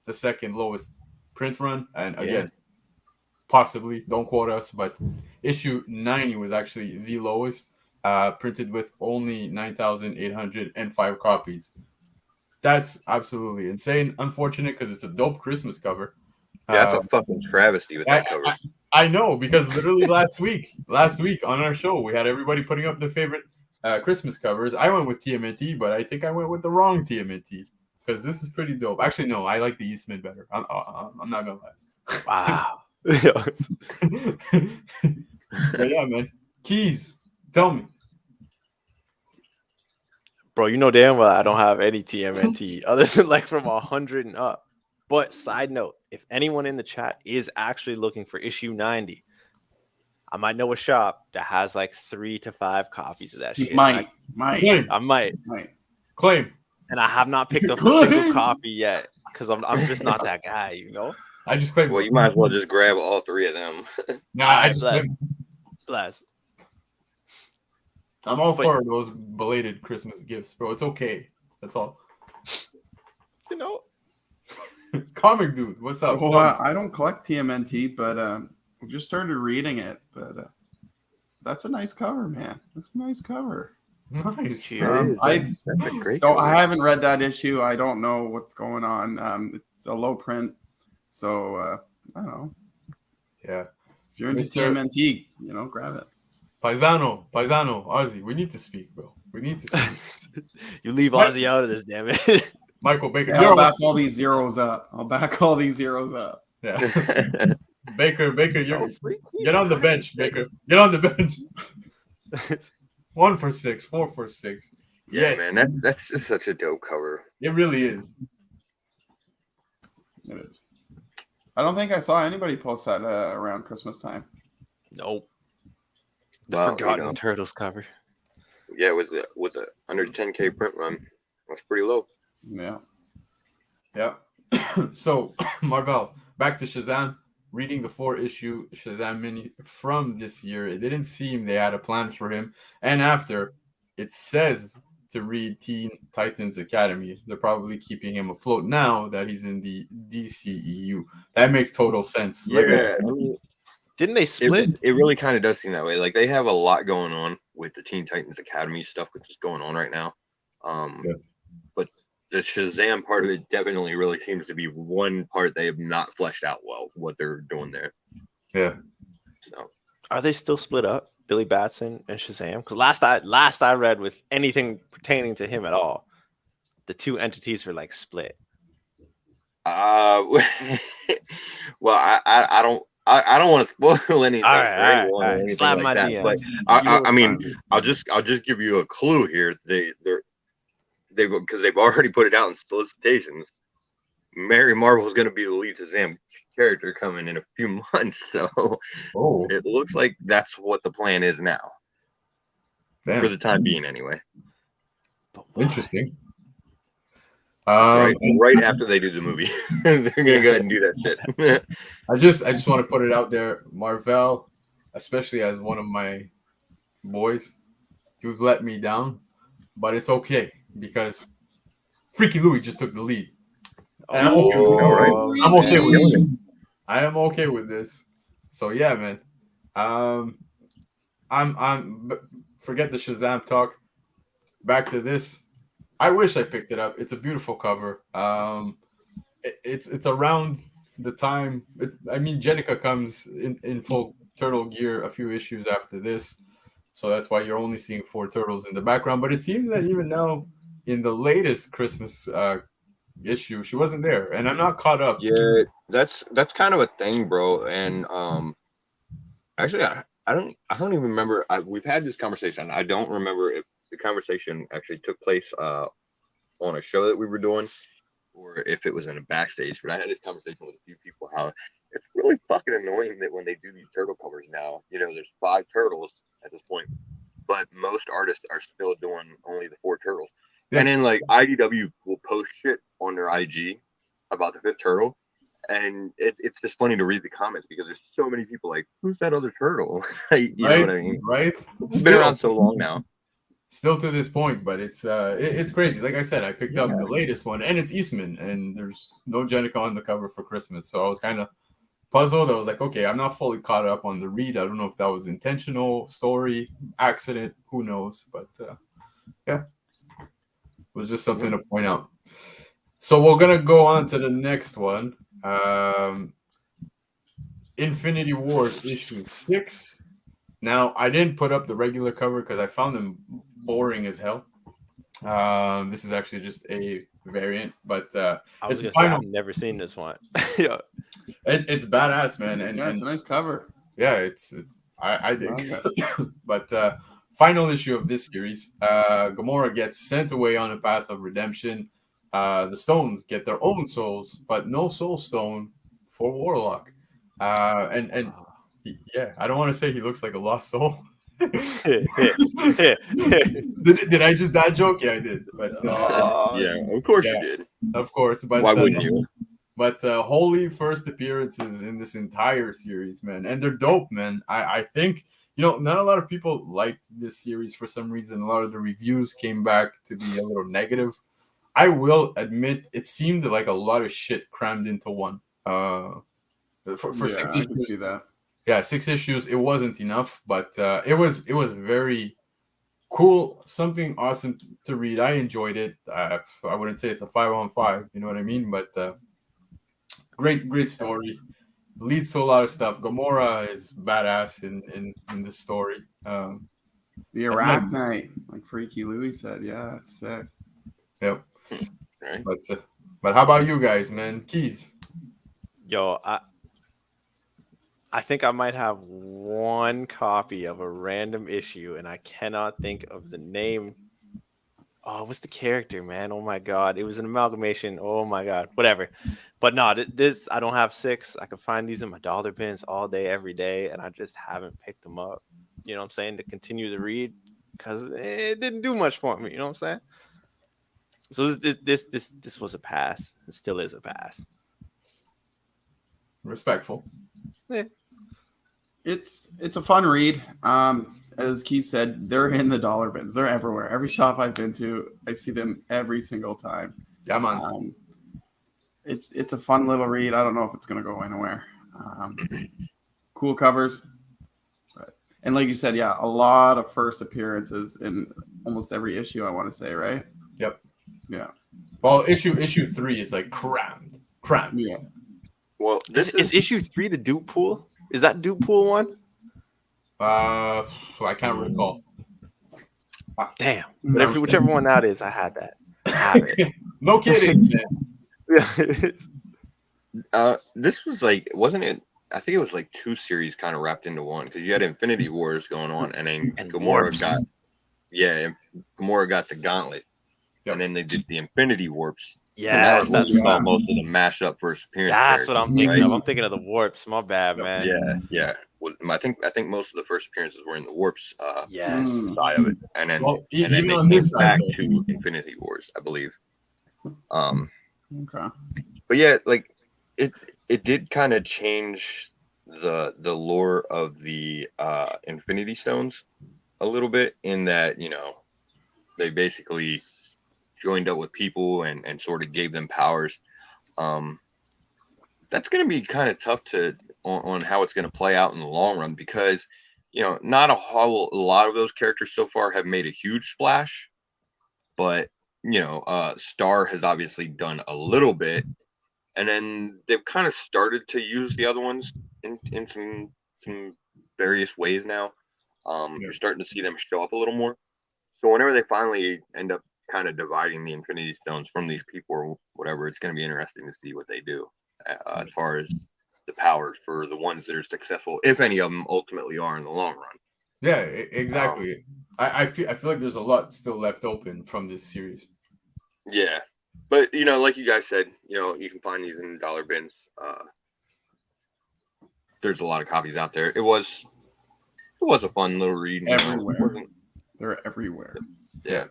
the second lowest print run, and again, possibly, don't quote us, but issue 90 was actually the lowest, printed with only 9,805 copies. That's absolutely insane. Unfortunate because it's a dope Christmas cover. Yeah, that's a fucking travesty with that cover. I know, because literally last week on our show, we had everybody putting up their favorite Christmas covers. I went with TMNT, but I think I went with the wrong TMNT because this is pretty dope. Actually, no, I like the Eastman better. I'm not gonna lie. Wow. But yeah, man. Keys, tell me. Bro, you know damn well I don't have any TMNT other than like from 100 and up. But side note, if anyone in the chat is actually looking for issue 90, I might know a shop that has like 3 to 5 copies of that shit. Might. I might. Claim. And I have not picked up a single copy yet because I'm just not that guy, you know? I just claimed. Well, you might as well just grab all 3 of them. Nah, I just Bless. claimed. Bless. I'm all for those belated Christmas gifts, bro. It's okay. That's all. You know? Comic dude, what's up? So I don't collect TMNT, but we just started reading it. But that's a nice cover, man. That's a nice cover. Nice. Cheers. That's a great So cover. I haven't read that issue. I don't know what's going on. It's a low print, so I don't know. Yeah. If you're into Mr. TMNT, grab it. Paisano, Ozzy, we need to speak, bro. We need to speak. You leave Ozzy out of this, damn it. Michael Baker. Yeah, I'll back all these zeros up. Yeah. Baker, you get on the bench, Baker. Get on the bench. 1 for 6, 4 for 6. Yeah, Yes. man, that's just such a dope cover. It really is. It is. I don't think I saw anybody post that around Christmas time. Nope. The Well, Forgotten Turtles cover. Yeah, with a under 10K print run, that's pretty low. Yeah. Yeah. So, Marvel, back to Shazam. Reading the 4-issue Shazam mini from this year, it didn't seem they had a plan for him. And after, it says to read Teen Titans Academy. They're probably keeping him afloat now that he's in the DCEU. That makes total sense. Yeah, I mean, Didn't they split? it really kind of does seem that way. Like they have a lot going on with the Teen Titans Academy stuff, which is going on right now. But the Shazam part of it definitely really seems to be one part they have not fleshed out well what they're doing there. Yeah. So Are they still split up, Billy Batson and Shazam? Because last I read with anything pertaining to him at all, the two entities were like split. well, I don't want to spoil anything. All right. Slap my that, DMs. but I mean, I'll just give you a clue here. Because they've already put it out in solicitations. Mary Marvel is going to be the lead Shazam character coming in a few months, so it looks like that's what the plan is now. Damn. For the time being, anyway. Interesting. Right after they do the movie, they're gonna go ahead and do that shit. I just want to put it out there, Marvel, especially as one of my boys, you've let me down, but it's okay because Freaky Louie just took the lead. And I'm okay with it. I'm okay with it. I am okay with this. So yeah, man. I'm forget the Shazam talk. Back to this. I wish I picked it up. It's a beautiful cover. It's around the time. Jenica comes in full turtle gear a few issues after this, so that's why you're only seeing 4 turtles in the background. But it seems that even now, in the latest Christmas issue, she wasn't there, and I'm not caught up. Yeah, that's kind of a thing, bro. And actually, I don't even remember. We've had this conversation. I don't remember if the conversation actually took place on a show that we were doing, or if it was in a backstage. But I had this conversation with a few people how it's really fucking annoying that when they do these turtle covers now, there's 5 turtles at this point, but most artists are still doing only the 4 turtles. Yeah. And then like IDW will post shit on their IG about the 5th turtle, and it's just funny to read the comments because there's so many people like, who's that other turtle? You know what I mean? Right. It's been around so long now. Still to this point, but it's crazy. Like I said, I picked up the latest one, and it's Eastman, and there's no Jenica on the cover for Christmas, so I was kind of puzzled. I was like, okay, I'm not fully caught up on the read. I don't know if that was intentional, story, accident, who knows, but yeah, it was just something to point out. So we're gonna go on to the next one, Infinity Wars issue 6. Now, I didn't put up the regular cover because I found them boring as hell. This is actually just a variant, but I was gonna say, I've never seen this one. Yeah, it's badass, man, and it's a nice cover. Yeah, I dig. But final issue of this series, Gamora gets sent away on a path of redemption. The stones get their own souls, but no soul stone for Warlock. Yeah, I don't want to say he looks like a lost soul. Did I just that joke? Yeah, I did. But yeah, of course you did. Of course, but why wouldn't you? But holy first appearances in this entire series, man, and they're dope, man. I think not a lot of people liked this series for some reason. A lot of the reviews came back to be a little negative. I will admit, it seemed like a lot of shit crammed into one. For 6 issues. I can see that. Yeah, 6 issues. It wasn't enough, but it was very cool, something awesome to read. I enjoyed it. I wouldn't say it's a 5-on-5, you know what I mean? But great story. Leads to a lot of stuff. Gamora is badass in this story. The Iraq night, like Freaky Louie said. Yeah, it's sick. Yep. Right. But how about you guys, man? Keys. Yo, I think I might have one copy of a random issue, and I cannot think of the name. Oh, what's the character, man? Oh my god, it was an amalgamation. Oh my god, whatever. But no, this I don't have 6. I can find these in my dollar bins all day, every day, and I just haven't picked them up. You know what I'm saying? To continue to read because it didn't do much for me. You know what I'm saying? So this was a pass. It still is a pass. Respectful. Yeah. It's a fun read. As Keith said, they're in the dollar bins. They're everywhere. Every shop I've been to, I see them every single time. Yeah, man. It's a fun little read. I don't know if it's gonna go anywhere. Cool covers, and like you said, yeah, a lot of first appearances in almost every issue. I want to say, right? Yep. Yeah. Well, issue 3 is like crammed. Yeah. Well, this Is issue 3 the dupe pool? Is that dupe pool one? I can't recall. Damn. No. Whichever one that is, I had that. I have it. No kidding, man. Yeah, it is. This was like, wasn't it? I think it was like 2 series kind of wrapped into one because you had Infinity Wars going on, and then And Gamora warps. Gamora got the gauntlet, Yep. and then they did the Infinity Warps. Yes, and that was that's when you saw most of the mashup first appearance. That's what I'm characters, thinking right? of. I'm thinking of the warps. My bad, man. Yeah. Well, I think most of the first appearances were in the Warps Yes. side of it, and then Well, and then even they on this came back side, though. to Infinity Wars, I believe. Okay. But yeah, like it did kind of change the lore of the Infinity Stones a little bit, in that, you know, they basically joined up with people and sort of gave them powers. That's going to be kind of tough on how it's going to play out in the long run, because, you know, not a lot of those characters so far have made a huge splash, but, you know, Star has obviously done a little bit, and then they've kind of started to use the other ones in some various ways now. You're starting to see them show up a little more. So whenever they finally end up kind of dividing the Infinity Stones from these people or whatever, it's going to be interesting to see what they do as far as the powers for the ones that are successful, if any of them ultimately are in the long run. Yeah, exactly. I feel like there's a lot still left open from this series. Yeah, but, you know, like you guys said, you know, you can find these in dollar bins. There's a lot of copies out there. It was a fun little read. Everywhere. They're everywhere. Yeah.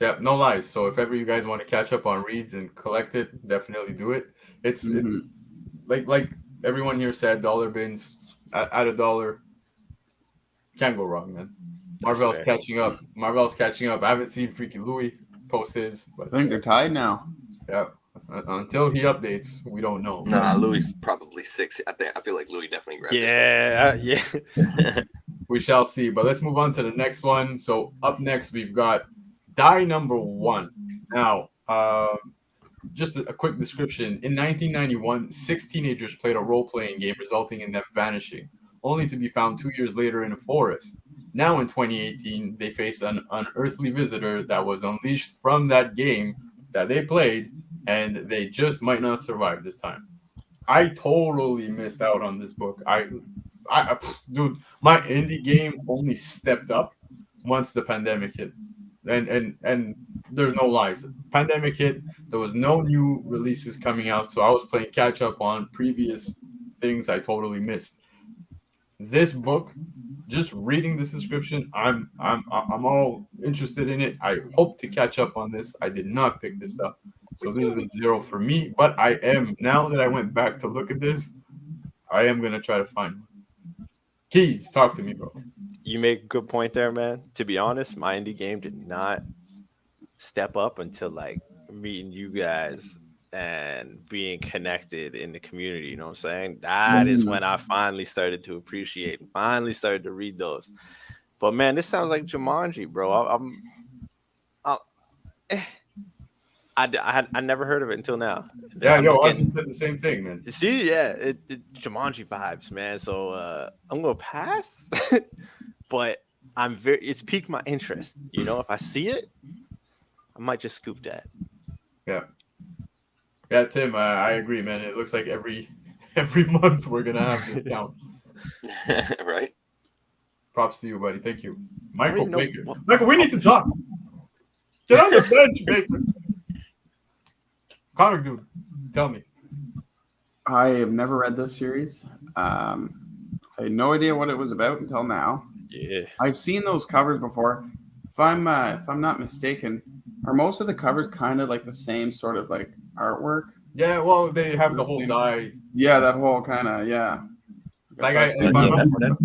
Yeah, no lies. So if ever you guys want to catch up on reads and collect it, definitely do it. It's like everyone here said, dollar bins at $1. Can't go wrong, man. Marvel's catching up. I haven't seen Freaky Louie post his, but I think they're tied now. yeah. Until he updates, we don't know. Nah, Louis is probably 6. I feel like Louis definitely grabbed it. Yeah. We shall see. But let's move on to the next one. So up next, we've got Die Number 1. Now, just a quick description. In 1991, 6 teenagers played a role-playing game resulting in them vanishing, only to be found 2 years later in a forest. Now in 2018, they face an unearthly visitor that was unleashed from that game that they played, and they just might not survive this time. I totally missed out on this book. Dude, my indie game only stepped up once the pandemic hit. And there's no lies. Pandemic hit, there was no new releases coming out, so I was playing catch up on previous things I totally missed. This book, just reading this description, I'm all interested in it. I hope to catch up on this. I did not pick this up, so this is a 0 for me. But I am, now that I went back to look at this, I am gonna try to find one. Keys, talk to me, bro. You make a good point there, man. To be honest, my indie game did not step up until like meeting you guys and being connected in the community. You know what I'm saying? That is when I finally started to appreciate and finally started to read those. But man, this sounds like Jumanji, bro. I never heard of it until now. Yeah, I'm yo, just I getting- just said the same thing, man. See, yeah, it Jumanji vibes, man. So I'm gonna pass, but it's piqued my interest. You know, if I see it, I might just scoop that. Yeah, Tim, I agree, man. It looks like every month we're gonna have this down. Right? Props to you, buddy. Thank you, I don't Michael. even know Baker. what- Michael, we need to talk. Get on the bench, Baker. Comic dude, tell me. I have never read this series. I had no idea what it was about until now. Yeah. I've seen those covers before. If I'm not mistaken, are most of the covers kind of like the same sort of like artwork? Yeah, well, they have the whole die. Yeah, that whole kind of Like I've seen if I'm that. not-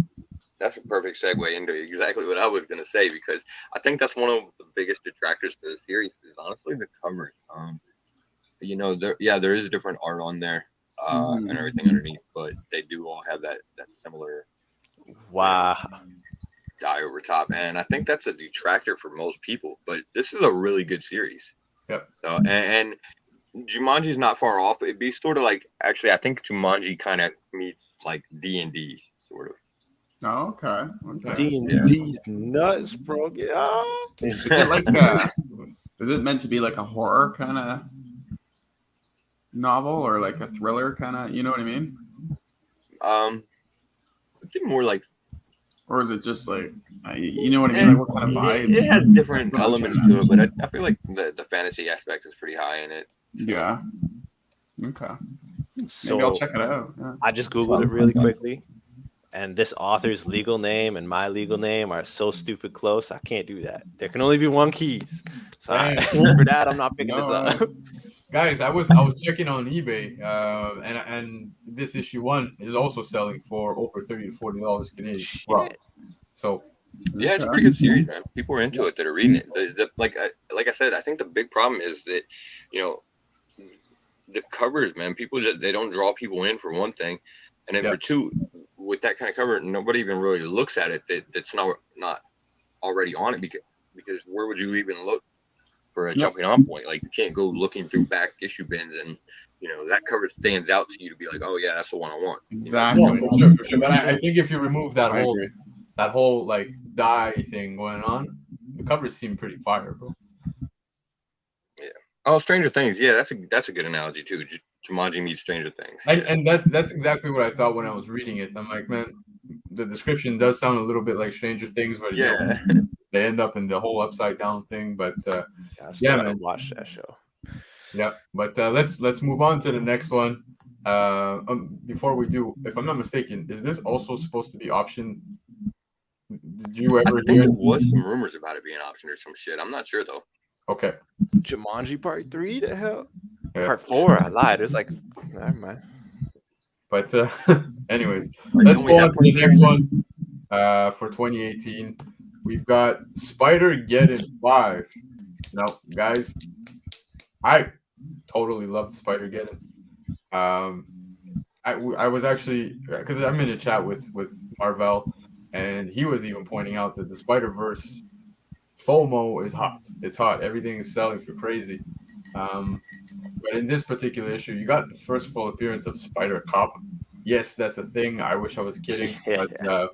That's a perfect segue into exactly what I was going to say, because I think that's one of the biggest detractors to the series is honestly the covers. There is different art on there and everything underneath, but they do all have that similar Wow. dye over top, and I think that's a detractor for most people. But this is a really good series. Yep. So and Jumanji's not far off. It'd be sort of like, actually, I think Jumanji kind of meets like D&D sort of. Oh, okay. D&D's nuts, bro. Yeah. Is it like is it meant to be like a horror kind of novel or like a thriller kind of? You know what I mean? I think more like, Or is it just like you know what I mean? Like what kind of vibe? it has different elements to it, but I feel like the fantasy aspect is pretty high in it. Yeah. Okay. Maybe So I'll check it out. Yeah. I just Googled it really quickly. And this author's legal name and my legal name are so stupid close. I can't do that. There can only be one keys. So for that, I'm not picking this up. Guys, I was checking on eBay, and this issue 1 is also selling for over $30 to $40 Canadian. Wow. So Yeah, it's a pretty good series, man. People are into it that are reading it. Like I said, I think the big problem is that, the covers, man. People they don't draw people in, for one thing, and then for two, with that kind of cover, nobody even really looks at it. That's not already on it, because where would you even look for a jumping on point? Like, you can't go looking through back issue bins and that cover stands out to you to be like, oh yeah, that's the one I want. Exactly. yeah, for sure. But I think if you remove that whole like dye thing going on, the covers seem pretty fire, bro. Yeah. Oh, Stranger Things. Yeah, that's a good analogy too. Jumanji meets Stranger Things. And that's exactly what I thought when I was reading it. I'm like, man, the description does sound a little bit like Stranger Things, but they end up in the whole upside down thing. But man, Watch that show. Yeah, but let's move on to the next one. Before we do, if I'm not mistaken, is this also supposed to be option? Did you ever There hear? was some rumors about it being an option or some shit. I'm not sure though. Okay. Jumanji Part 3? The hell? Yeah. Part 4? I lied. There's like, never mind. But anyways, let's go on to the next one. For 2018, we've got Spider-Geddon 5. Now, guys, I totally loved Spider-Geddon. I was actually, because I'm in a chat with Marvel, and he was even pointing out that the Spider-Verse FOMO is hot. It's hot. Everything is selling for crazy. But in this particular issue, you got the first full appearance of Spider-Cop. Yes, that's a thing. I wish I was kidding. But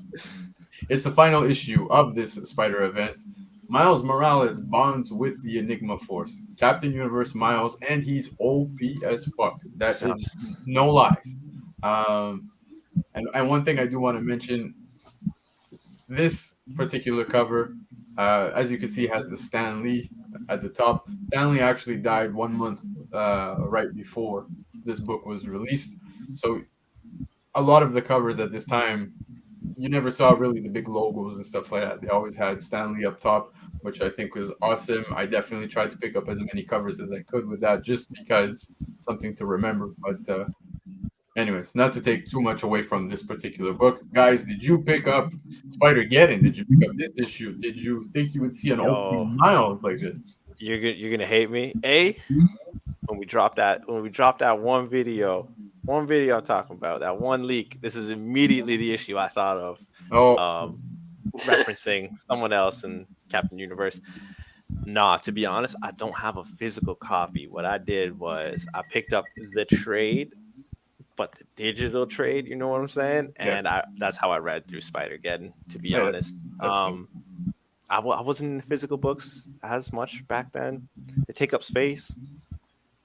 it's the final issue of this Spider event. Miles Morales bonds with the Enigma Force. Captain Universe Miles, and he's OP as fuck. That is no lies. And one thing I do want to mention, this particular cover, as you can see, has the Stan Lee at the top. Stan Lee actually died 1 month right before this book was released. So a lot of the covers at this time, you never saw really the big logos and stuff like that. They always had Stan Lee up top, which I think was awesome. I definitely tried to pick up as many covers as I could with that, just because something to remember. But anyways, not to take too much away from this particular book. Guys, did you pick up Spider-Geddon? Did you pick up this issue? Did you think you would see an open Miles like this? You're gonna hate me. when we dropped that one video I'm talking about, that one leak, this is immediately the issue I thought of. Oh, Referencing someone else in Captain Universe. Nah, to be honest, I don't have a physical copy. What I did was I picked up the trade, but the digital trade, you know what I'm saying? And that's how I read through Spider-Geddon, to be honest. I wasn't in physical books as much back then. They take up space.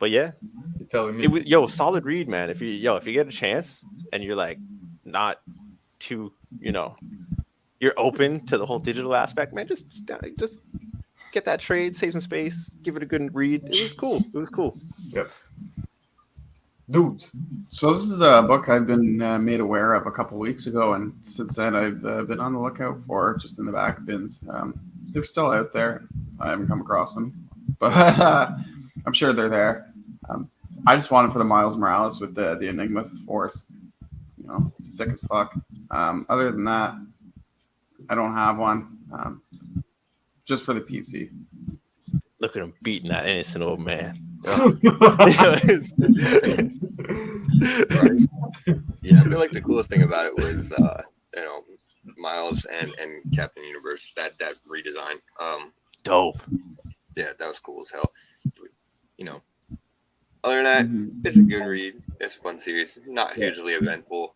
But yeah, you're telling me. Solid read, man. If you get a chance and you're like not too, you're open to the whole digital aspect, man, just get that trade, save some space, give it a good read. It was cool. Yep. Dudes. So this is a book I've been made aware of a couple weeks ago, and since then I've been on the lookout for just in the back bins. They're still out there. I haven't come across them, but I'm sure they're there. I just want it for the Miles Morales with the Enigma Force. Sick as fuck. Other than that, I don't have one. Just for the PC. Look at him beating that innocent old man. Right. Yeah, I feel like the coolest thing about it was Miles and Captain Universe, that redesign. Dope. Yeah, that was cool as hell. Other than that, it's a good read. It's a fun series. Not hugely eventful.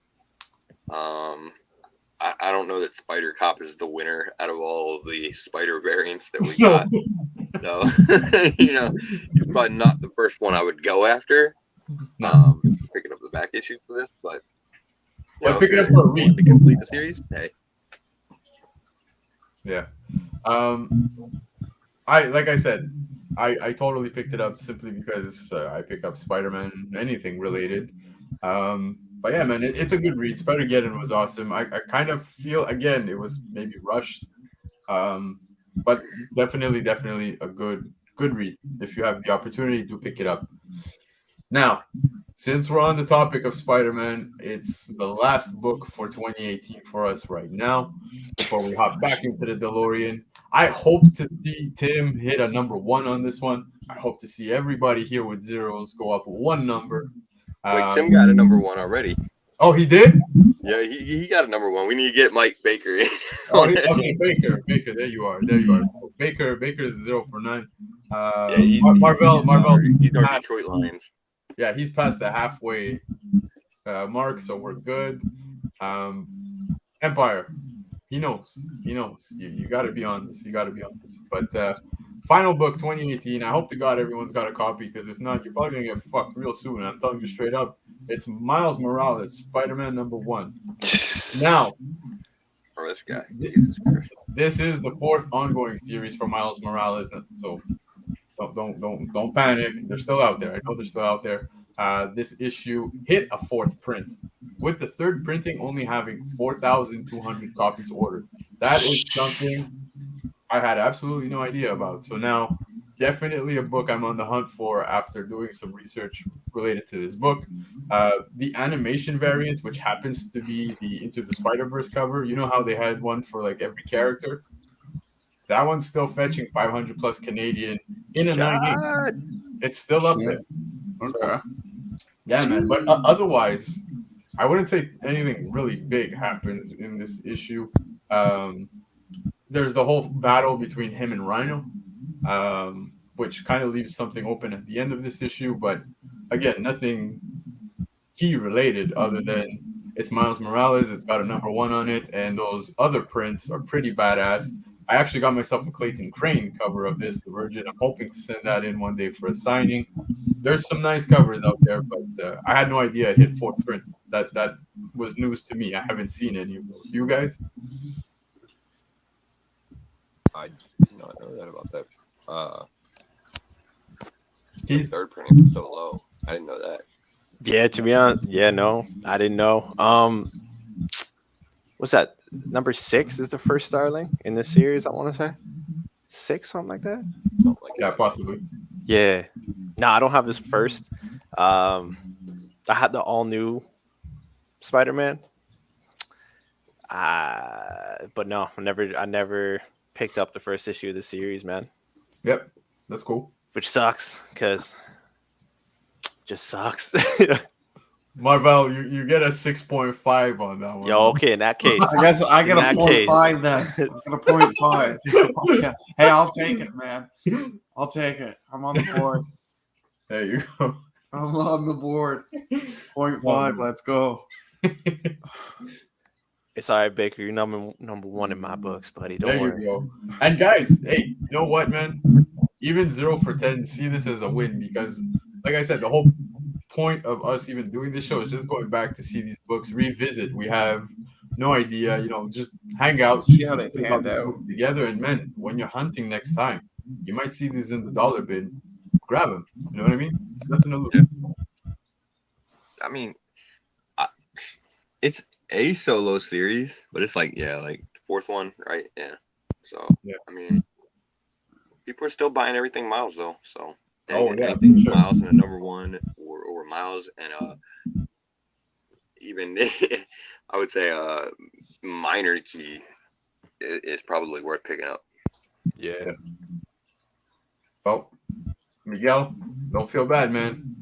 I don't know that Spider Cop is the winner out of all of the Spider variants that we got. No, he's probably not the first one I would go after. Picking up the back issues for this, but pick it up for a read to complete the series. Hey, yeah. I said, I totally picked it up simply because I pick up Spider-Man, anything related. But yeah, man, it's a good read. Spider-Geddon was awesome. I kind of feel, again, it was maybe rushed. But definitely a good read. If you have the opportunity to pick it up. Now, since we're on the topic of Spider-Man, it's the last book for 2018 for us right now. Before we hop back into the DeLorean, I hope to see Tim hit a number 1 on this one. I hope to see everybody here with zeros go up 1 number. Wait, Tim got a number 1 already. Oh, he did? Yeah, he got a number 1. We need to get Mike Baker in. Okay, Baker, there you are. Baker is 0 for 9. Marvel. He's our passed, Detroit Lions. Yeah, he's past the halfway mark, so we're good. Empire, he knows. You got to be on this. But final book 2018. I hope to God everyone's got a copy, because if not, you're probably gonna get fucked real soon. I'm telling you straight up. It's Miles Morales, Spider-Man number 1. Now, This guy. this is the 4th ongoing series for Miles Morales, so don't panic. They're still out there. I know they're still out there. This issue hit a 4th print, with the 3rd printing only having 4,200 copies ordered. That is something I had absolutely no idea about. So now, definitely a book I'm on the hunt for after doing some research related to this book. The animation variant, which happens to be the Into the Spider-Verse cover, you know how they had one for like every character? That one's still fetching 500 plus Canadian in a 9 ink. It's still up there. Okay. So, yeah, man. But otherwise, I wouldn't say anything really big happens in this issue. There's the whole battle between him and Rhino, which kind of leaves something open at the end of this issue. But again, nothing key related other than it's Miles Morales. It's got a number 1 on it, and those other prints are pretty badass. I actually got myself a Clayton Crane cover of this, The Virgin. I'm hoping to send that in one day for a signing. There's some nice covers out there, but I had no idea it hit 4th print. That was news to me. I haven't seen any of those. You guys? I did not know that about that. The 3rd printing was so low. I didn't know that. Yeah, to be honest, no, I didn't know. What's that? Number 6 is the first Starling in this series, I want to say. 6, something like that? Something like Yeah, that. possibly. Yeah. No, I don't have this first. I had the all-new Spider-Man. But no, I never picked up the first issue of the series, man. Yep, that's cool. Which sucks, because just sucks. Marvel, you get a 6.5 on that one. Yo, okay, in that case, I guess I get In a that 0.5 then. I get a 0.5. Yeah. Hey, I'll take it, man. I'll take it. I'm on the board. There you go. I'm on the board. 0.5. Let's go. it's all right, Baker. You're number one in my books, buddy. Don't There worry. you go. And guys, hey, you know what, man? Even 0 for 10, see this as a win because, like I said, the whole point of us even doing this show is just going back to see these books, revisit. We have no idea, just hang out, See how they panned out together. And man, when you're hunting next time, you might see these in the dollar bin. Grab them. You know what I mean? Nothing to lose. I mean, it's a solo series, but it's like the fourth one, right? Yeah. So yeah, I mean, people are still buying everything Miles though. So anything sure. Miles and a number one or Miles and even I would say minor key is probably worth picking up. Yeah. Well, Miguel, don't feel bad, man.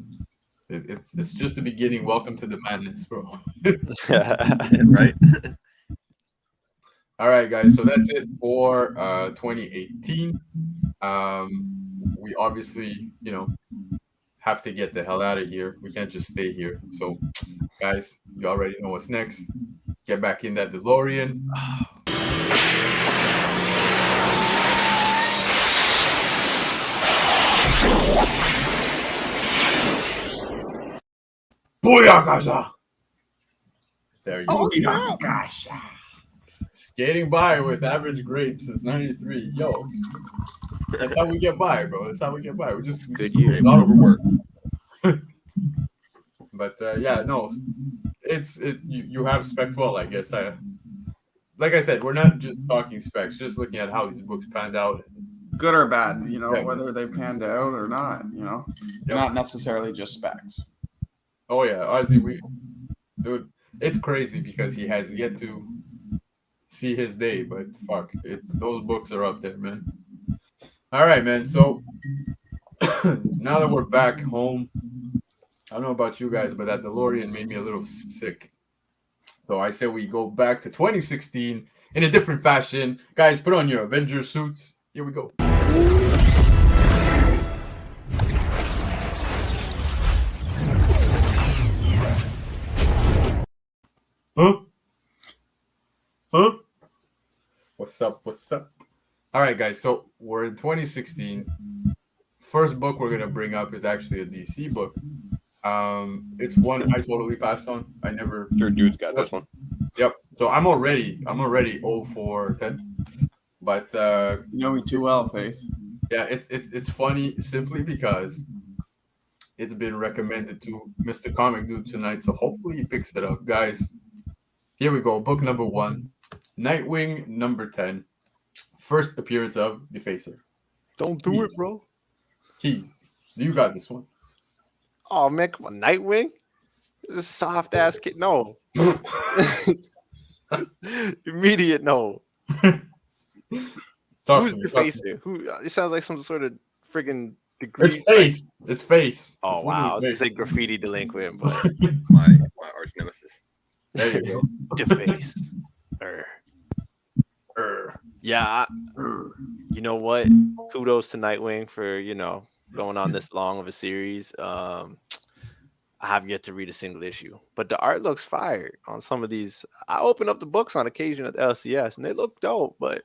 It's just the beginning. Welcome to the madness, bro. Right. All right, guys. So that's it for 2018. We obviously, have to get the hell out of here. We can't just stay here. So, guys, you already know what's next. Get back in that DeLorean. Booyakasha! There you go. Booyakasha. Skating by with average grades since '93. Yo, that's how we get by, bro. That's how we get by. We just Good year. a lot of work. But yeah, no, you have spec well, I guess. Like I said, we're not just talking specs, just looking at how these books panned out. Good or bad, Yeah. whether they panned out or not, Yep. Not necessarily just specs. Oh yeah, Ozzy, dude, it's crazy because he has yet to see his day, but fuck, those books are up there, man. All right, man. So now that we're back home, I don't know about you guys, but that DeLorean made me a little sick. So I say we go back to 2016 in a different fashion. Guys, put on your Avengers suits. Here we go. Huh? Huh? What's up? What's up? All right, guys. So we're in 2016. First book we're gonna bring up is actually a DC book. It's one I totally passed on. I never. Sure, dude's got this one. Yep. So I'm already 0 for 10. But You know me too well, Face. yeah, it's funny simply because it's been recommended to Mr. Comic Dude tonight. So hopefully he picks it up, guys. Here we go. Book number 1, Nightwing number 10. First appearance of Defacer. Don't do it, bro. Keys. You got this one. Oh man, come on, Nightwing. This is a soft ass kid. No. Immediate no. Who's the facer? Who? It sounds like some sort of friggin' degree. It's face. It's face. Oh It's wow, I was literally gonna face. say graffiti delinquent, but My arch nemesis. There you go. deface. Yeah, you know what? Kudos to Nightwing for going on this long of a series. I have yet to read a single issue, but the art looks fire on some of these. I open up the books on occasion at the LCS, and they look dope, but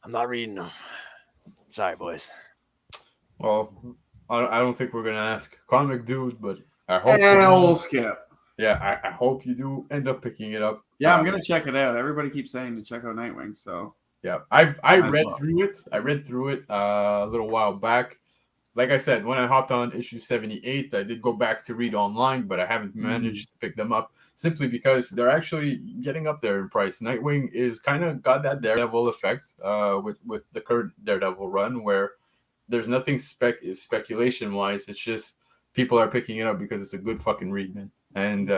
I'm not reading them. Sorry, boys. Well, I don't think we're gonna ask Comic Dude, but I hope. We'll skip. Yeah, I hope you do end up picking it up. Yeah, I'm gonna check it out. Everybody keeps saying to check out Nightwing, so Yeah, I read through it. I read through it a little while back. Like I said, when I hopped on issue 78, I did go back to read online, but I haven't managed to pick them up simply because they're actually getting up there in price. Nightwing is kind of got that Daredevil effect with the current Daredevil run, where there's nothing speculation wise. It's just people are picking it up because it's a good fucking read, man. And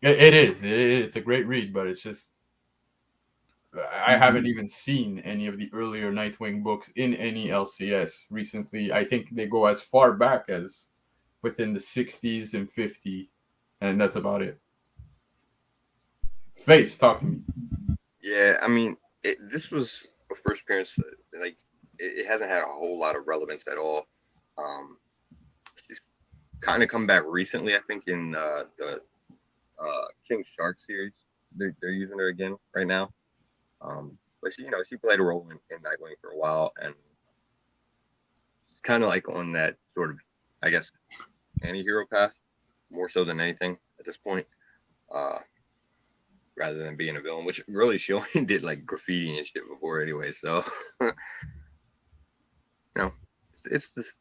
it is. It's a great read, but it's just I haven't even seen any of the earlier Nightwing books in any LCS recently. I think they go as far back as within the 60s and 50, and that's about it. Face, talk to me. Yeah, I mean, this was a first appearance. Like, it hasn't had a whole lot of relevance at all. She's kind of come back recently, I think, in the King Shark series. They're using her again right now. But she played a role in Nightwing for a while, and it's kind of like on that sort of, I guess, anti-hero path, more so than anything at this point. Rather than being a villain, which really she only did like graffiti and shit before anyway. So, it's just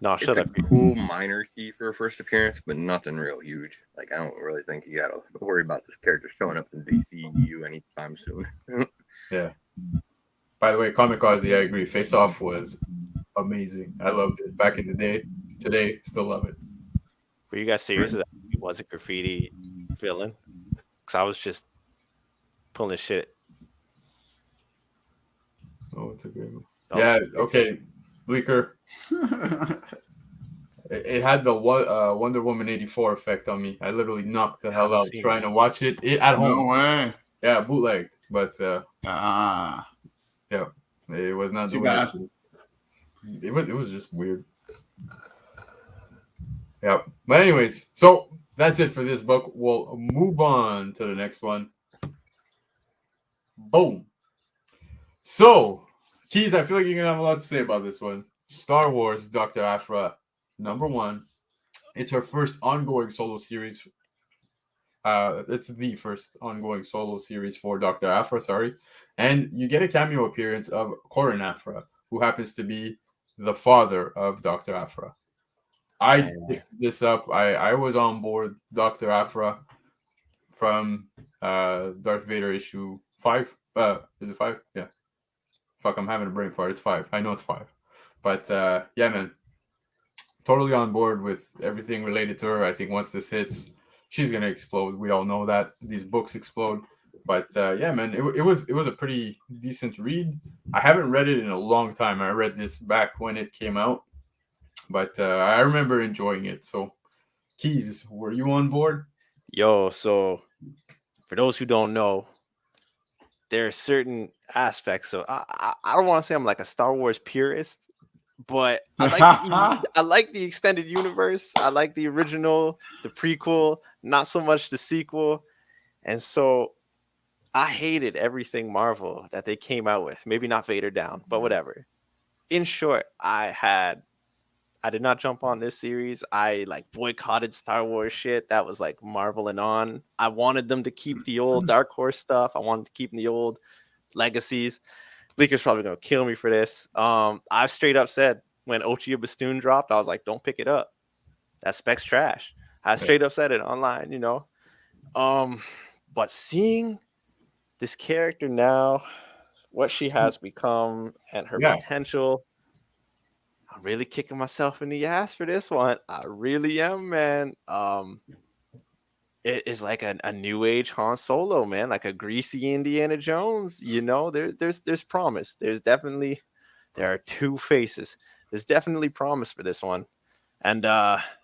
it's shut a up. cool minor key for a first appearance, but nothing real huge. Like, I don't really think you gotta worry about this character showing up in DCU anytime soon. Yeah. By the way, Comic Ozzy, I agree. Face Off was amazing. I loved it back in the day. Today, still love it. Were you guys serious that he was a graffiti villain? Because I was just pulling shit. Oh, it's a great one. Yeah, okay. Bleaker. It had the Wonder Woman 84 effect on me. I literally knocked the hell out trying to watch it at home. No way. Yeah, bootlegged. But yeah, it was not doing it. It was just weird. Yeah. But anyways, so that's it for this book. We'll move on to the next one. Boom. So, Keys, I feel like you're going to have a lot to say about this one. Star Wars, Dr. Aphra, #1. It's her first ongoing solo series. It's the first ongoing solo series for Dr. Aphra, sorry. And you get a cameo appearance of Corin Aphra, who happens to be the father of Dr. Aphra. I picked this up. I was on board Dr. Aphra from Darth Vader issue 5. Is it 5? Yeah. Fuck, I'm having a brain fart. It's 5. I know it's 5. But yeah, man. Totally on board with everything related to her. I think once this hits, she's gonna explode. We all know that these books explode. But yeah, man, it was a pretty decent read. I haven't read it in a long time. I read this back when it came out, but I remember enjoying it. So, Keys, were you on board? Yo, so for those who don't know, there are certain aspects. So I don't want to say I'm like a Star Wars purist, but I like the extended universe. I like the original, the prequel, not so much the sequel. And so I hated everything Marvel that they came out with. Maybe not Vader down, but whatever. In short, I did not jump on this series. I like boycotted Star Wars shit that was like Marvel and on. I wanted them to keep the old Dark Horse stuff. I wanted to keep the old legacies. Bleaker's probably gonna kill me for this. I straight up said when Ochia Bastoon dropped, I was like, don't pick it up. That Spec's trash. I straight up said it online, you know. But seeing this character now, what she has become and her potential, I'm really kicking myself in the ass for this one. I really am, man. It is like a new age Han Solo, man, like a greasy Indiana Jones. You know, there's promise. There are two faces. There's definitely promise for this one. And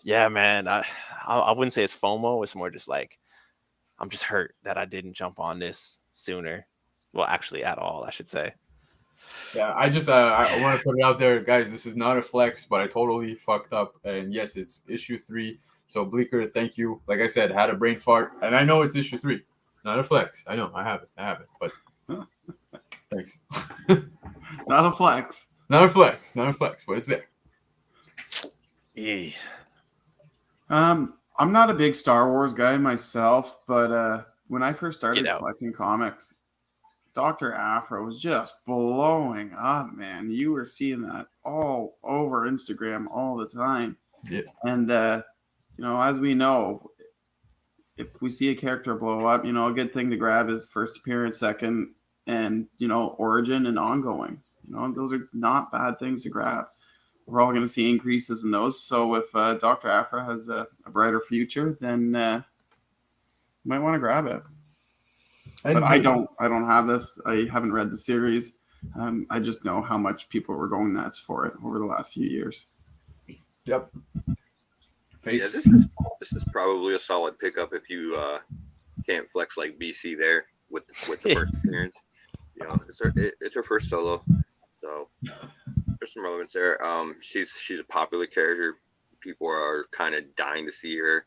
yeah, man, I wouldn't say it's FOMO. It's more just like I'm just hurt that I didn't jump on this sooner. Well, actually, at all, I should say. Yeah, I just I want to put it out there, guys. This is not a flex, but I totally fucked up. And yes, it's issue 3. So Bleaker, thank you. Like I said, had a brain fart, and I know it's issue 3, not a flex. I know, I have it, but thanks. Not a flex. Not a flex, but it's there. Yeah. I'm not a big Star Wars guy myself, but when I first started collecting comics, Dr. Aphra was just blowing up, man. You were seeing that all over Instagram all the time. Yeah. And you know, as we know, if we see a character blow up, you know, a good thing to grab is first appearance, second, and, you know, origin and ongoing. You know, those are not bad things to grab. We're all going to see increases in those. So if Dr. Aphra has a brighter future, then you might want to grab it. But I don't have this. I haven't read the series. I just know how much people were going nuts for it over the last few years. Yep. Face. Yeah, this is probably a solid pickup if you can't flex like BC there with the first appearance. You know, it's her first solo, so there's some relevance there. She's a popular character. People are kind of dying to see her.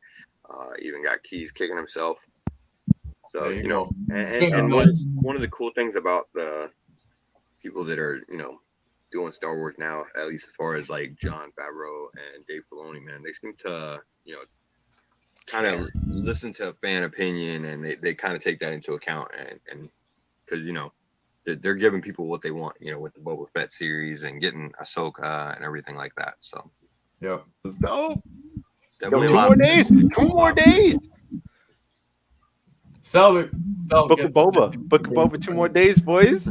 Even got Keys kicking himself. So you know, and one of the cool things about the people that are doing Star Wars now, at least as far as like Jon Favreau and Dave Filoni, man, they seem to kind of listen to fan opinion, and they kind of take that into account, and because they're giving people what they want, with the Boba Fett series and getting Ahsoka and everything like that. So yeah, Let's go. Definitely 2 more days. 2 more days. sell it. Book of Boba. 2 more days, boys.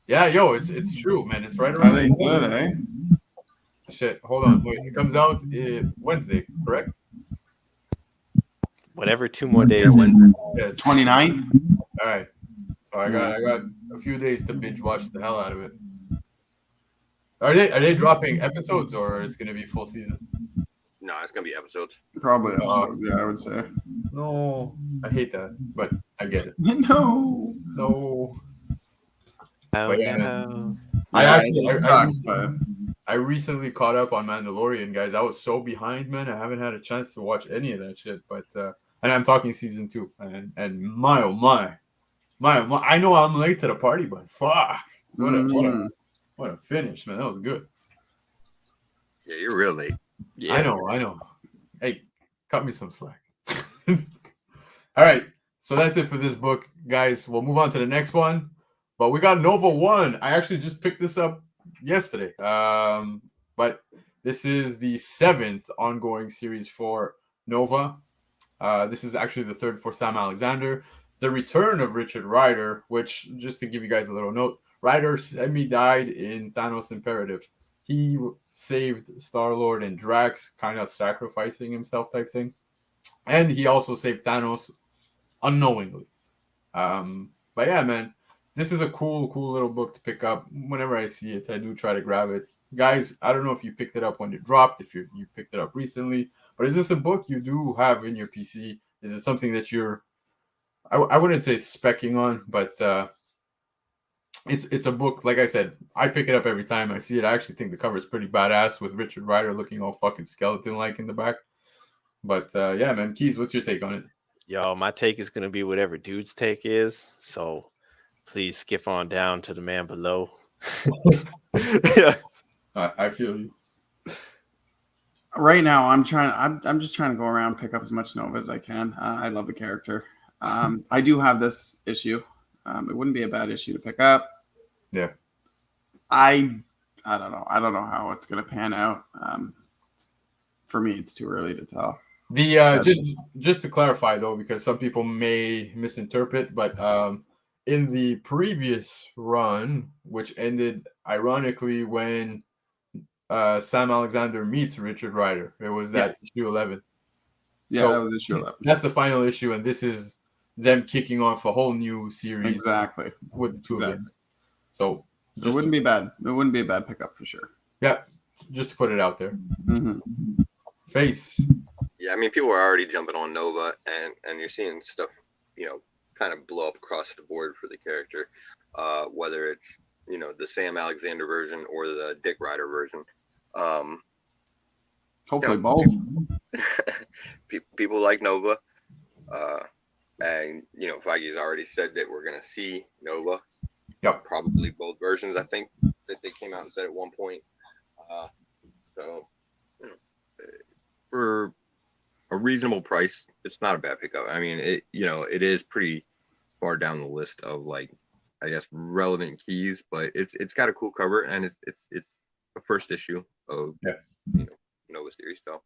Yeah, yo, it's true, man. It's right How around. they good, eh? Shit, hold on. Wait, it comes out Wednesday, correct? Whatever 2 more days. Yes. 29th? All right. So I got a few days to binge watch the hell out of it. Are they dropping episodes, or it's gonna be full season? no, it's gonna be episodes. Probably episodes, yeah, I would say. No, I hate that, but I get it. No. No, Oh, But yeah, no. I recently caught up on Mandalorian, guys. I was so behind, man. I haven't had a chance to watch any of that shit. But and I'm talking season 2, and my oh my, I know I'm late to the party, but fuck, what a finish, man. That was good. Yeah, you're real late. Yeah. I know. Hey, cut me some slack. All right, so that's it for this book, guys. We'll move on to the next one. But we got Nova 1. I actually just picked this up yesterday. But this is the 7th ongoing series for Nova. This is actually the 3rd for Sam Alexander. The return of Richard Rider, which, just to give you guys a little note, Rider semi-died in Thanos Imperative. He saved Star-Lord and Drax, kind of sacrificing himself type thing. And he also saved Thanos unknowingly. But yeah, man. This is a cool little book to pick up. Whenever I see it, I do try to grab it. Guys, I don't know if you picked it up when it dropped, if you picked it up recently, but is this a book you do have in your PC? Is it something that you're, I wouldn't say specking on, but it's a book, like I said, I pick it up every time I see it. I actually think the cover is pretty badass with Richard Rider looking all fucking skeleton-like in the back. But yeah, man, Keys, what's your take on it? Yo, my take is going to be whatever dude's take is. So please skip on down to the man below. Yeah. I feel you. Right now, I'm just trying to go around, pick up as much Nova as I can. I love the character. I do have this issue. It wouldn't be a bad issue to pick up. Yeah. I don't know. I don't know how it's going to pan out. For me, it's too early to tell. The just to clarify though, because some people may misinterpret, but in the previous run, which ended ironically when Sam Alexander meets Richard Rider, it was that issue 11. Yeah, So that was issue 11. that's the final issue, and this is them kicking off a whole new series Exactly. with the two of them. So It wouldn't be bad. It wouldn't be a bad pickup for sure. yeah, just to put it out there. Mm-hmm. Face. Yeah, I mean, people are already jumping on Nova, and you're seeing stuff, kind of blow up across the board for the character, whether it's the Sam Alexander version or the Dick Rider version. Hopefully Yeah. both. People like Nova, and Feige's already said that we're gonna see Nova. Yep. Probably both versions. I think that they came out and said at one point. So for a reasonable price, it's not a bad pickup. I mean, it is pretty far down the list of relevant keys, but it's got a cool cover, and it's the first issue of Nova series, so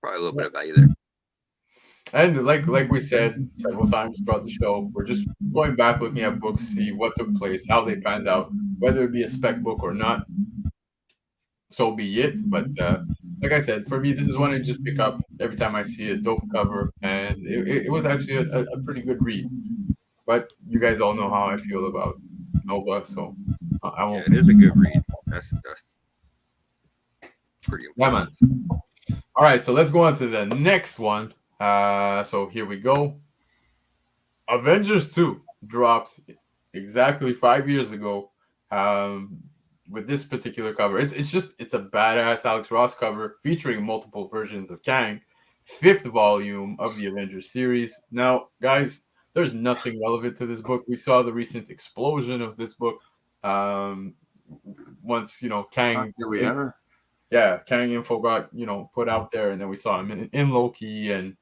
probably a little bit of value there. And like we said several times throughout the show, we're just going back, looking at books, see what took place, how they panned out, whether it be a spec book or not. So be it. But like I said, for me, this is one I just pick up every time I see a dope cover, and it was actually a pretty good read. But you guys all know how I feel about Nova, so I won't. Yeah, it is a good read. That's pretty Yeah, important. man. All right, so let's go on to the next one. So here we go. Avengers 2 dropped exactly 5 years ago. With this particular cover, it's a badass Alex Ross cover featuring multiple versions of Kang. 5th volume of the Avengers series. Now, guys, there's nothing relevant to this book. We saw the recent explosion of this book. Once Kang, Did we ever? yeah, Kang info got put out there, and then we saw him in Loki, and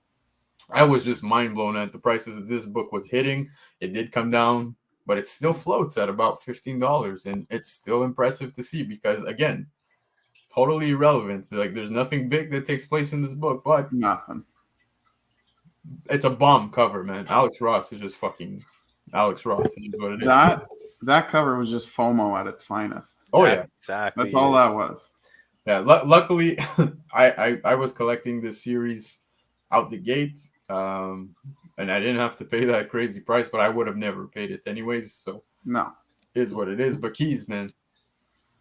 I was just mind blown at the prices that this book was hitting. It did come down, but it still floats at about $15, and it's still impressive to see because, again, totally irrelevant. Like, there's nothing big that takes place in this book, but Nothing. it's a bomb cover, man. Alex Ross is just fucking Alex Ross. It is what it is. That cover was just FOMO at its finest. Oh yeah, exactly. That's all that was. Yeah, luckily, I was collecting this series out the gate, and I didn't have to pay that crazy price, but I would have never paid it anyways. So No. it is what it is. But Keys, man,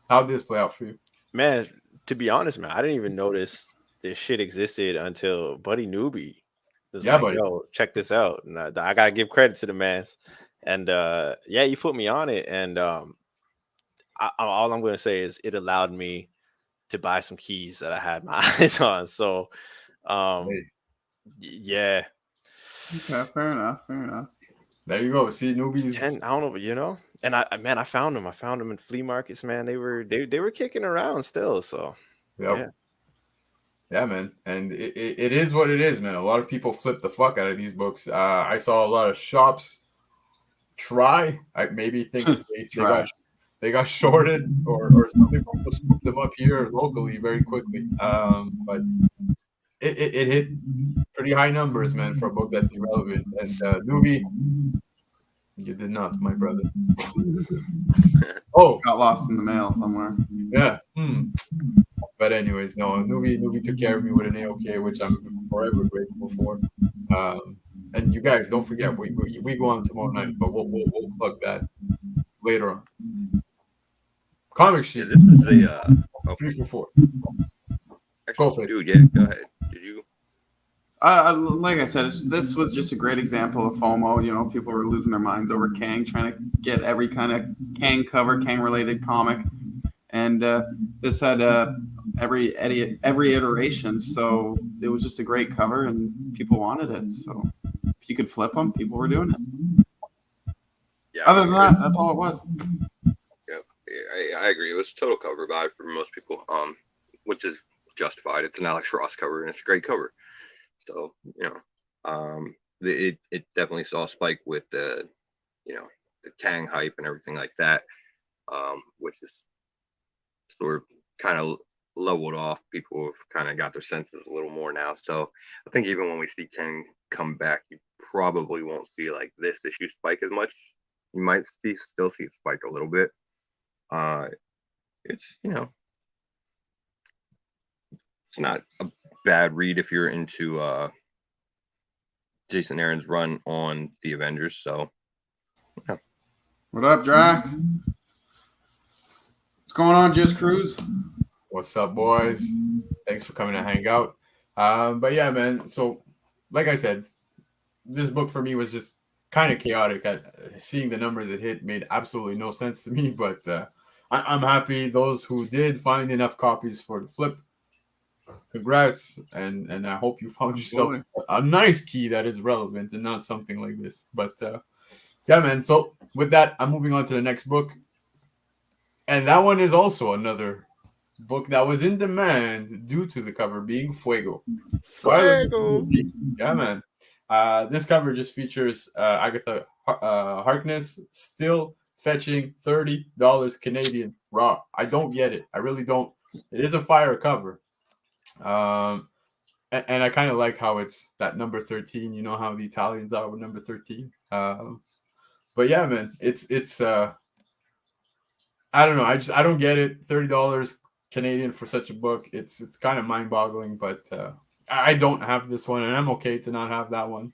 how'd this play out for you? Man, to be honest, man, I didn't even notice this shit existed until Buddy Newbie was Yeah, like, buddy. yo, check this out. And I gotta give credit to the man. And yeah, you put me on it, and all I'm gonna say is it allowed me to buy some keys that I had my eyes on. So yeah. Okay, fair enough. There you go. See, newbies. 10, I don't know, but and I found them. I found them in flea markets, man. They were kicking around still. So Yep. Yeah, man. And it is what it is, man. A lot of people flip the fuck out of these books. I saw a lot of shops try. I maybe think they got shorted or something. People scooped them up here locally very quickly. But it hit pretty high numbers, man, for a book that's irrelevant. And newbie, you did not, my brother. Oh, Got lost in the mail somewhere. yeah. But anyways, no, newbie took care of me with an AOK, which I'm forever grateful for. And you guys, don't forget, we go on tomorrow night, but we'll plug that later on. Comic sheet. This is a 3 for 4. actually, Go for it. dude. Yeah, go ahead. Did you? Like I said, this was just a great example of FOMO. People were losing their minds over Kang, trying to get every kind of Kang cover, Kang-related comic, and this had every iteration. So it was just a great cover, and people wanted it. So if you could flip them, people were doing it. Yeah. Other than that, that's all it was. Yeah, I agree. It was a total cover buy for most people, which is justified. It's an Alex Ross cover, and it's a great cover. So it definitely saw a spike with the Kang hype and everything like that, which is sort of kind of leveled off. People have kind of got their senses a little more now. So I think even when we see Kang come back, you probably won't see like this issue spike as much. You might still see it spike a little bit. It's it's not a bad read if you're into Jason Aaron's run on the Avengers. So yeah. What up, Dry? What's going on, Just Cruise? What's up, boys? Thanks for coming to hang out. But yeah, man. So, like I said, this book for me was just kind of chaotic. Seeing the numbers it hit made absolutely no sense to me. But I'm happy those who did find enough copies for the flip. Congrats, and I hope you found yourself a nice key that is relevant and not something like this. But yeah, man. So with that, I'm moving on to the next book. And that one is also another book that was in demand due to the cover being Fuego. Fuego. Yeah, man. This cover just features Agatha Harkness still fetching $30 Canadian raw. I don't get it. I really don't. It is a fire cover. And I kind of like how it's that number 13. You know how the Italians are with number 13. But yeah, man, it's I don't know. I don't get it. $30 Canadian for such a book. It's kind of mind-boggling, but I don't have this one, and I'm okay to not have that one.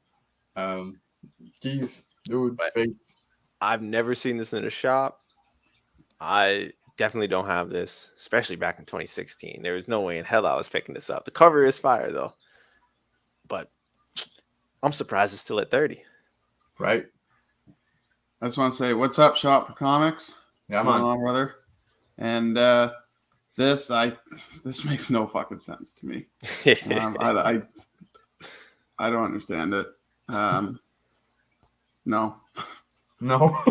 Keys, dude, face. I've never seen this in a shop. I definitely don't have this, especially back in 2016. There was no way in hell I was picking this up. The cover is fire though, but I'm surprised it's still at 30. Right? I just want to say, what's up, Shop for Comics? Yeah, What's going man. on, brother? And this makes no fucking sense to me. I don't understand it. No. No.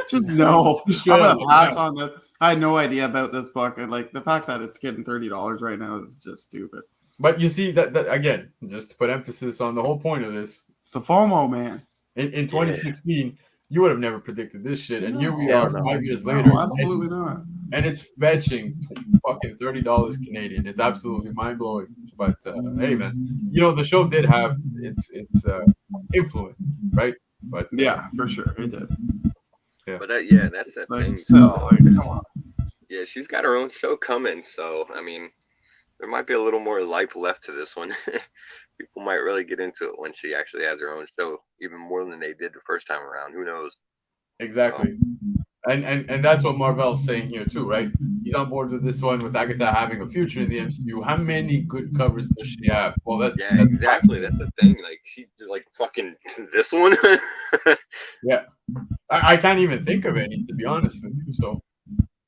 Just no. I'm Straight gonna up, pass yeah. on this. I had no idea about this book. And like the fact that it's getting $30 right now is just stupid. But you see that again, just to put emphasis on the whole point of this, It's the FOMO, man. in 2016, you would have never predicted this shit, and here we Hell are no. 5 years No, later, absolutely not. and it's fetching fucking $30 Canadian. It's absolutely mind blowing. But hey, man, you know the show did have its influence, right? But Yeah, for sure. It did. But that's the Like thing. still, like, come on. Yeah, she's got her own show coming, so I mean, there might be a little more life left to this one. People might really get into it when she actually has her own show, even more than they did the first time around. Who knows? exactly. And that's what Marvel's saying here too, right? He's on board with this one, with Agatha having a future in the MCU. How many good covers does she have? Well, that's Exactly. That's the thing. Like she like fucking this one. Yeah, I can't even think of any, to be honest with you. So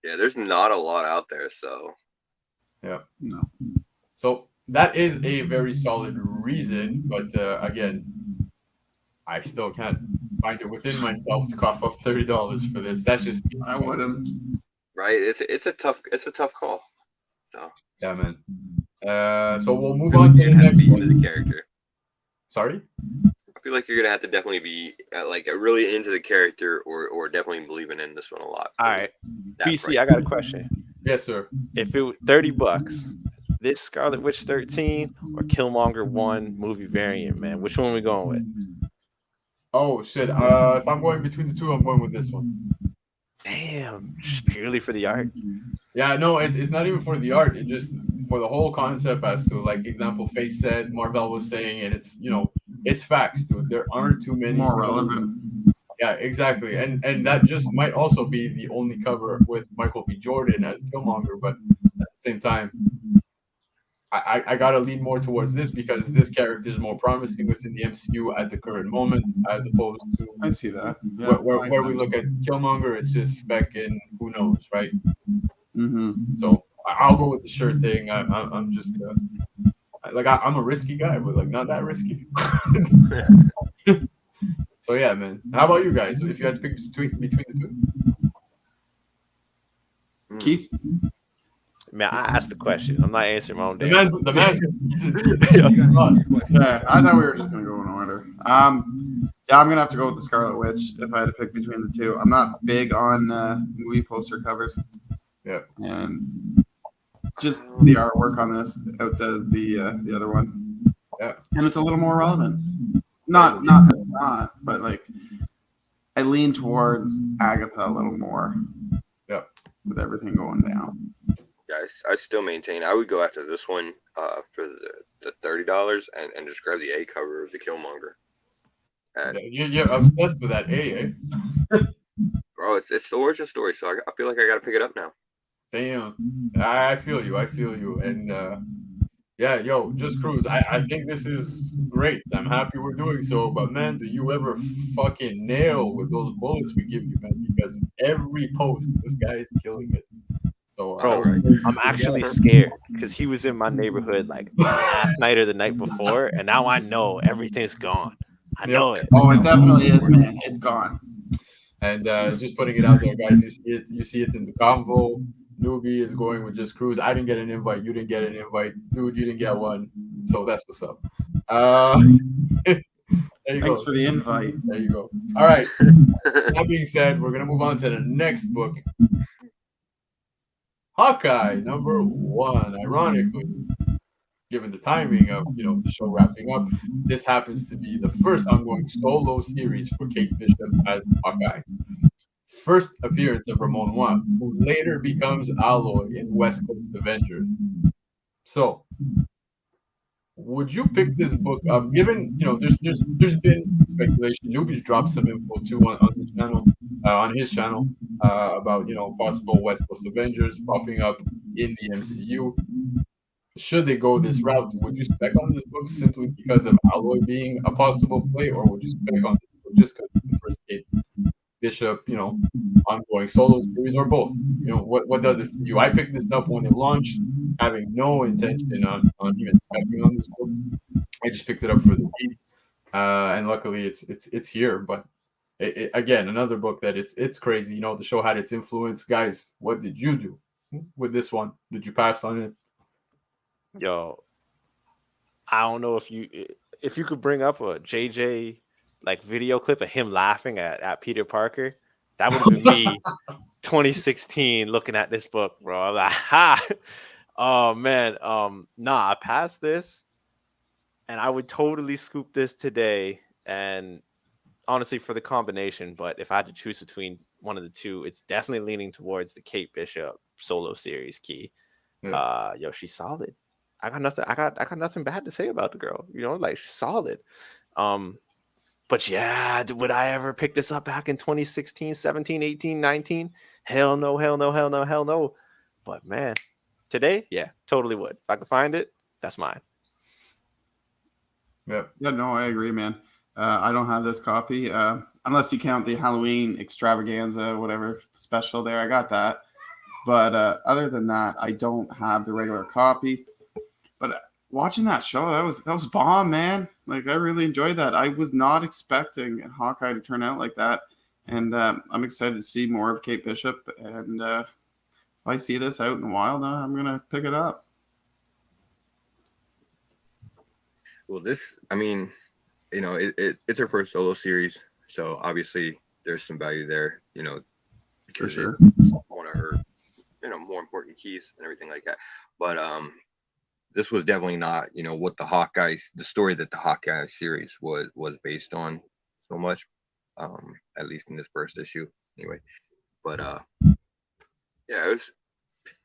Yeah, there's not a lot out there, so yeah, No. so that is a very solid reason. But again, I still can't find it within myself to cough up $30 for this. That's just I wouldn't. right. It's a tough call. So yeah, man. So we'll move on to the you're gonna have next to be into one. the character. Sorry. I feel like you're gonna have to definitely be like really into the character, or definitely believing in this one a lot. All right, That PC, price. I got a question. Yes, sir. If it was $30, this Scarlet Witch 13 or Killmonger 1 movie variant, man, which one are we going with? Oh shit. If I'm going between the two, I'm going with this one. Damn, just purely for the art. Yeah, no, it's not even for the art. It just for the whole concept, as to like example Face said, Marvel was saying, and it's it's facts, dude. There aren't too many More relevant. Yeah, exactly. And that just might also be the only cover with Michael B. Jordan as Killmonger, but at the same time, I gotta lean more towards this because this character is more promising within the MCU at the current moment, as opposed to I see that. Yeah, where we look at Killmonger, it's just Spec and who knows, right? Mm-hmm. So I'll go with the sure thing. I'm just like I'm a risky guy, but like not that risky. So yeah, man. How about you guys? If you had to pick between the two, Keith? Man, I asked the question. I'm not answering my own the damn. man's Yeah, I thought we were just gonna go in order. Yeah, I'm gonna have to go with the Scarlet Witch if I had to pick between the two. I'm not big on movie poster covers. Yeah. And just the artwork on this outdoes the other one. Yeah. And it's a little more relevant. Not that it's not, but like I lean towards Agatha a little more. Yeah. With everything going down. Yeah, I still maintain I would go after this one for the $30 and just grab the A cover of the Killmonger. And You're obsessed with that A, eh? bro, it's the origin story, so I feel like I gotta pick it up now. Damn. I feel you. And yeah, yo, Just Cruise. I think this is great. I'm happy we're doing so. But man, do you ever fucking nail with those bullets we give you, man? Because every post, this guy is killing it. So, Bro, I'm actually scared because he was in my neighborhood like last night or the night before, and now I know everything's gone. I know it. Oh, it definitely is, man. It's gone. And just putting it out there, guys. You see it in the convo. Newbie is going with Just Cruise. I didn't get an invite. You didn't get an invite. Dude, you didn't get one. So that's what's up. There you Thanks go. for the invite. There you go. All right. That being said, we're going to move on to the next book. Hawkeye #1. Ironically, given the timing of the show wrapping up, this happens to be the first ongoing solo series for Kate Bishop as Hawkeye. First appearance of Ramon Watts, who later becomes Alloy in West Coast Avengers. So, would you pick this book up? Given there's been speculation. Newbie's dropped some info too on the channel, on his channel. about possible West Coast Avengers popping up in the MCU. Should they go this route, would you spec on this book simply because of Alloy being a possible play, or would you spec on this book just because it's the first Kate Bishop, ongoing solo series, or both? What does it for you? I picked this up when it launched, having no intention on even specking on this book. I just picked it up for the read, and luckily it's here. But again, another book that it's crazy. The show had its influence. Guys, what did you do with this one? Did you pass on it? Yo, I don't know if you could bring up a JJ like video clip of him laughing at Peter Parker. That would have been me 2016 looking at this book, bro. I'm like, ha. Oh man. I passed this, and I would totally scoop this today. And honestly, for the combination, but if I had to choose between one of the two, it's definitely leaning towards the Kate Bishop solo series key. Yeah. She's solid. I got nothing bad to say about the girl. Like, she's solid. But yeah, would I ever pick this up back in 2016, 17, 18, 19? Hell no, hell no, hell no, hell no. But man, today, yeah, totally would. If I could find it, that's mine. Yeah, no, I agree, man. I don't have this copy, unless you count the Halloween extravaganza, whatever special there. I got that. But other than that, I don't have the regular copy. But watching that show, that was bomb, man. Like, I really enjoyed that. I was not expecting Hawkeye to turn out like that. And I'm excited to see more of Kate Bishop. And if I see this out in the wild, I'm going to pick it up. Well, it's her first solo series. So obviously there's some value there, because For sure. it's one of her, more important keys and everything like that. But this was definitely not, what the story that the Hawkeye series was based on so much, at least in this first issue anyway. But yeah, it was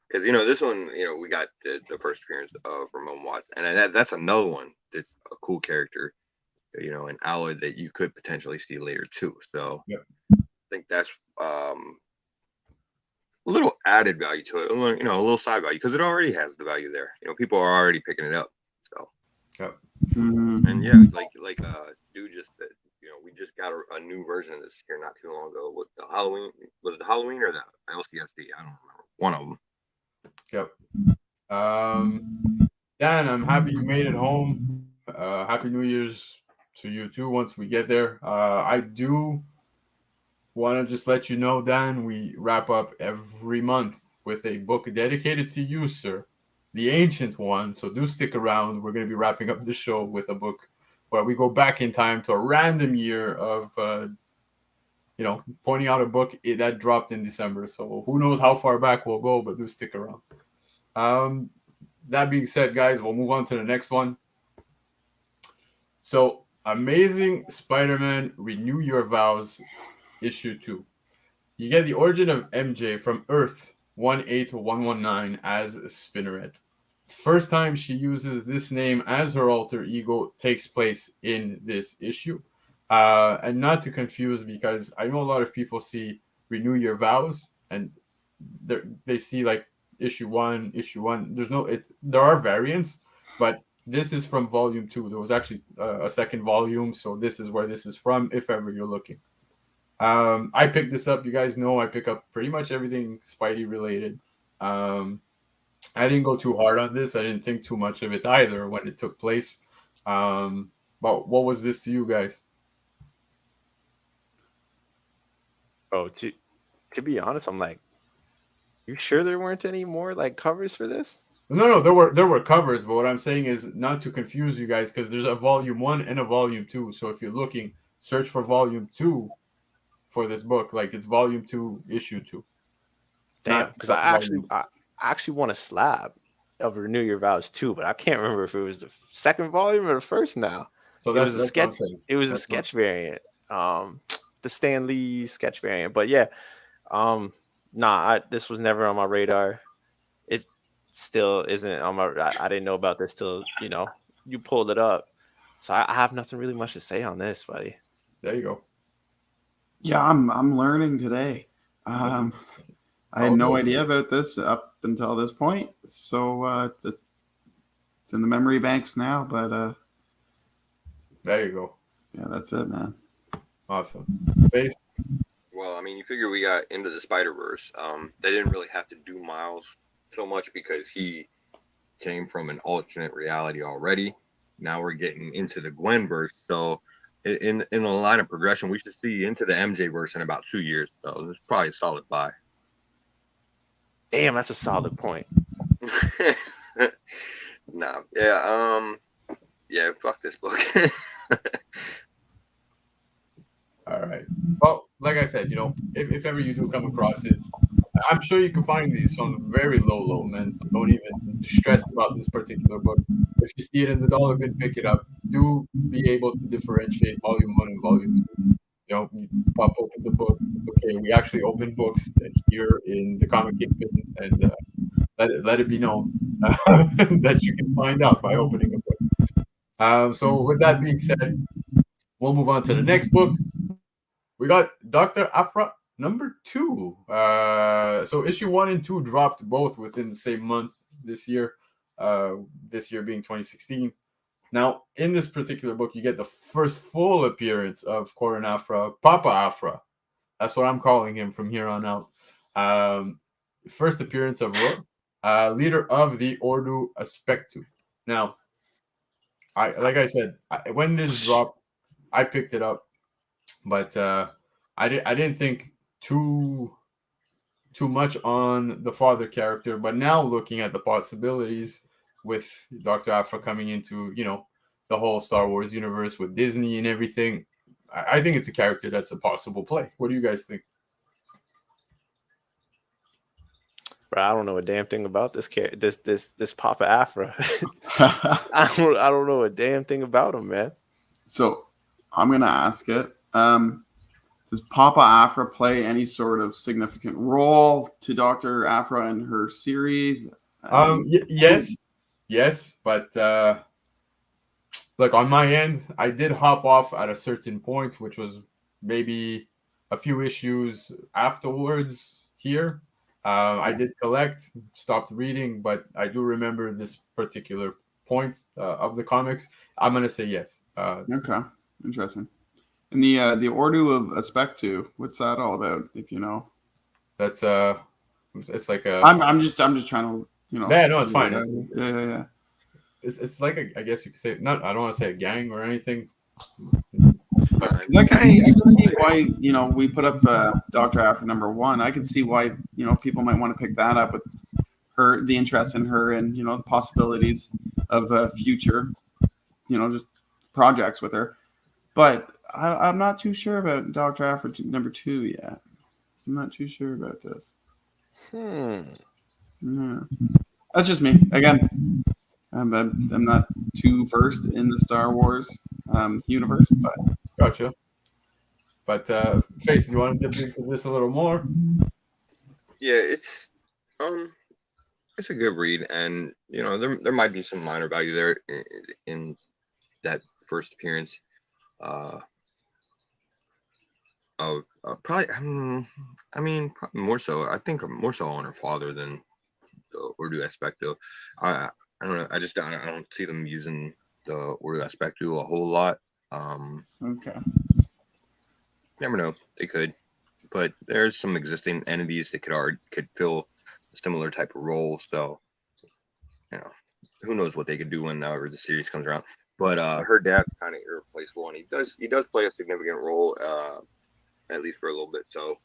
because this one, we got the first appearance of Ramon Watts, and that's another one that's a cool character, an alloy that you could potentially see later too. So yep. I think that's a little added value to it, a little side value, because it already has the value there. People are already picking it up. So, yep. And yeah, like dude just said, we just got a new version of this here not too long ago with the Halloween. Was it the Halloween or the LCSD? I don't remember. One of them. Yep. Dan, I'm happy you made it home. Happy New Year's to you too. Once we get there, I do want to just let you know, Dan, we wrap up every month with a book dedicated to you, sir, the ancient one. So do stick around. We're going to be wrapping up the show with a book where we go back in time to a random year of, pointing out a book that dropped in December. So who knows how far back we'll go, but do stick around. That being said, guys, we'll move on to the next one. So, Amazing Spider-Man Renew Your Vows, Issue 2. You get the origin of MJ from Earth 18119 as Spinneret. First time she uses this name as her alter ego takes place in this issue. And not to confuse, because I know a lot of people see Renew Your Vows and they see like issue one. There are variants, but this is from volume 2. There was actually a second volume, so this is where this is from, if ever you're looking. I picked this up. You guys know I pick up pretty much everything Spidey related. I didn't go too hard on this. I didn't think too much of it either when it took place. But what was this to you guys? Oh, to be honest, I'm like, you sure there weren't any more like covers for this? No, there were covers, but what I'm saying is not to confuse you guys, because there's a volume 1 and a volume 2. So if you're looking, search for volume 2 for this book. Like, it's volume 2, issue 2. Damn, because I actually want a slab of Renew Your Vows too, but I can't remember if it was the second volume or the first now. So it was a sketch. It was a sketch variant, the Stan Lee sketch variant. But yeah, this was never on my radar. It still isn't on my. I didn't know about this till you pulled it up. So I have nothing really much to say on this, buddy. There you go. Yeah, I'm learning today. I had no idea about this up until this point, so it's in the memory banks now. But There you go. yeah, that's it, man. Awesome. Base. Well, I mean, you figure we got into the Spider-Verse. They didn't really have to do Miles so much because he came from an alternate reality already. Now we're getting into the Gwen-verse. So in the line of progression, we should see into the MJ-verse in about 2 years. So it's probably a solid buy. Damn, that's a solid point. Nah, yeah, fuck this book. All right. Well, like I said, if ever you do come across it, I'm sure you can find these on very low, man. So don't even stress about this particular book. If you see it in the dollar bin, pick it up. Do be able to differentiate volume 1 and volume 2. You pop open the book. Okay, we actually open books here in the comic Kingpins, and let it be known that you can find out by opening a book. So with that being said, we'll move on to the next book. We got Dr. Aphra Number Two. So issue 1 and 2 dropped both within the same month this year. This year being 2016. Now, in this particular book, you get the first full appearance of Corin Aphra, Papa Aphra. That's what I'm calling him from here on out. First appearance of leader of the RetroSpec-tive. Now, like I said, when this dropped, I picked it up, but I didn't think too much on the father character. But now looking at the possibilities with Dr. Aphra coming into, the whole Star Wars universe with Disney and everything, I think it's a character that's a possible play. What do you guys think? Bro, I don't know a damn thing about this Papa Aphra. I don't know a damn thing about him, man. So I'm gonna ask it. Does Papa Aphra play any sort of significant role to Dr. Aphra in her series? Yes, but look, on my end, I did hop off at a certain point, which was maybe a few issues afterwards here. I did collect, stopped reading, but I do remember this particular point of the comics. I'm gonna say yes. Okay, interesting. And the Ordo of Spec-tive, what's that all about? If you know, that's it's like a. I'm just trying to Yeah, no, it's fine. Yeah. It's like I guess you could say not. I don't want to say a gang or anything. Like I can see why we put up Dr. Aphra number 1. I can see why people might want to pick that up with her, the interest in her, and the possibilities of future just projects with her. But I'm not too sure about Dr. Aphra number 2 yet. I'm not too sure about this. Yeah. That's just me. Again, I'm not too versed in the Star Wars universe, but gotcha. But Face, do you want to dip into this a little more? Yeah, it's a good read, and there might be some minor value there in that first appearance of probably. I mean, probably more so. I think more so on her father than the RetroSpec-tive. I don't know. I don't see them using the RetroSpec-tive a whole lot. Okay. Never know. They could, but there's some existing entities that could fill a similar type of role. So, who knows what they could do whenever the series comes around. But her dad's kind of irreplaceable, and he does play a significant role, at least for a little bit. So,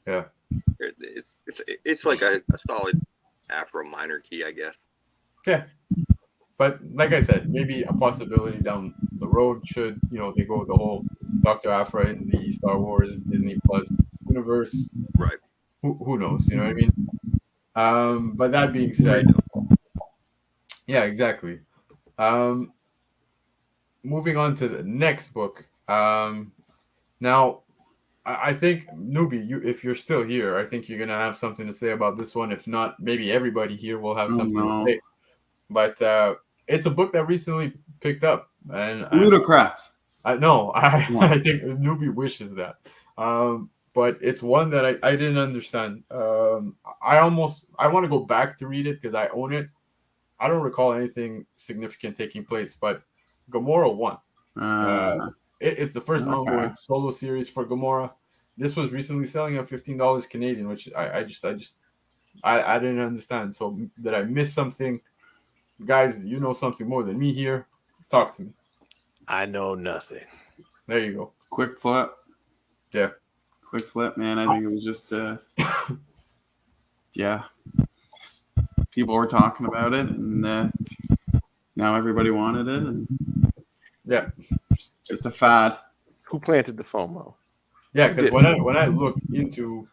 yeah, it's like a solid Aphra minor key, I guess. Yeah. But like I said, maybe a possibility down the road should, they go the whole Dr. Aphra in the Star Wars Disney Plus universe. Right. Who knows? You know what I mean? But that being said, yeah, exactly. Moving on to the next book. Now, I think, Newbie, if you're still here, I think you're going to have something to say about this one. If not, maybe everybody here will have something to say. But it's a book that recently picked up, and Ludocrats. I think Newbie wishes that. but it's one that I didn't understand. I want to go back to read it because I own it. I don't recall anything significant taking place, but Gamora won. It's the first ongoing solo series for Gamora. This was recently selling at $15 Canadian, which I didn't understand. So did I miss something? Guys, you know something more than me here. Talk to me. I know nothing. There you go. Quick flip. Yeah. Quick flip, man. I think it was just yeah. People were talking about it, and now everybody wanted it, and yeah, it's a fad. Who planted the FOMO? Yeah, because when I look into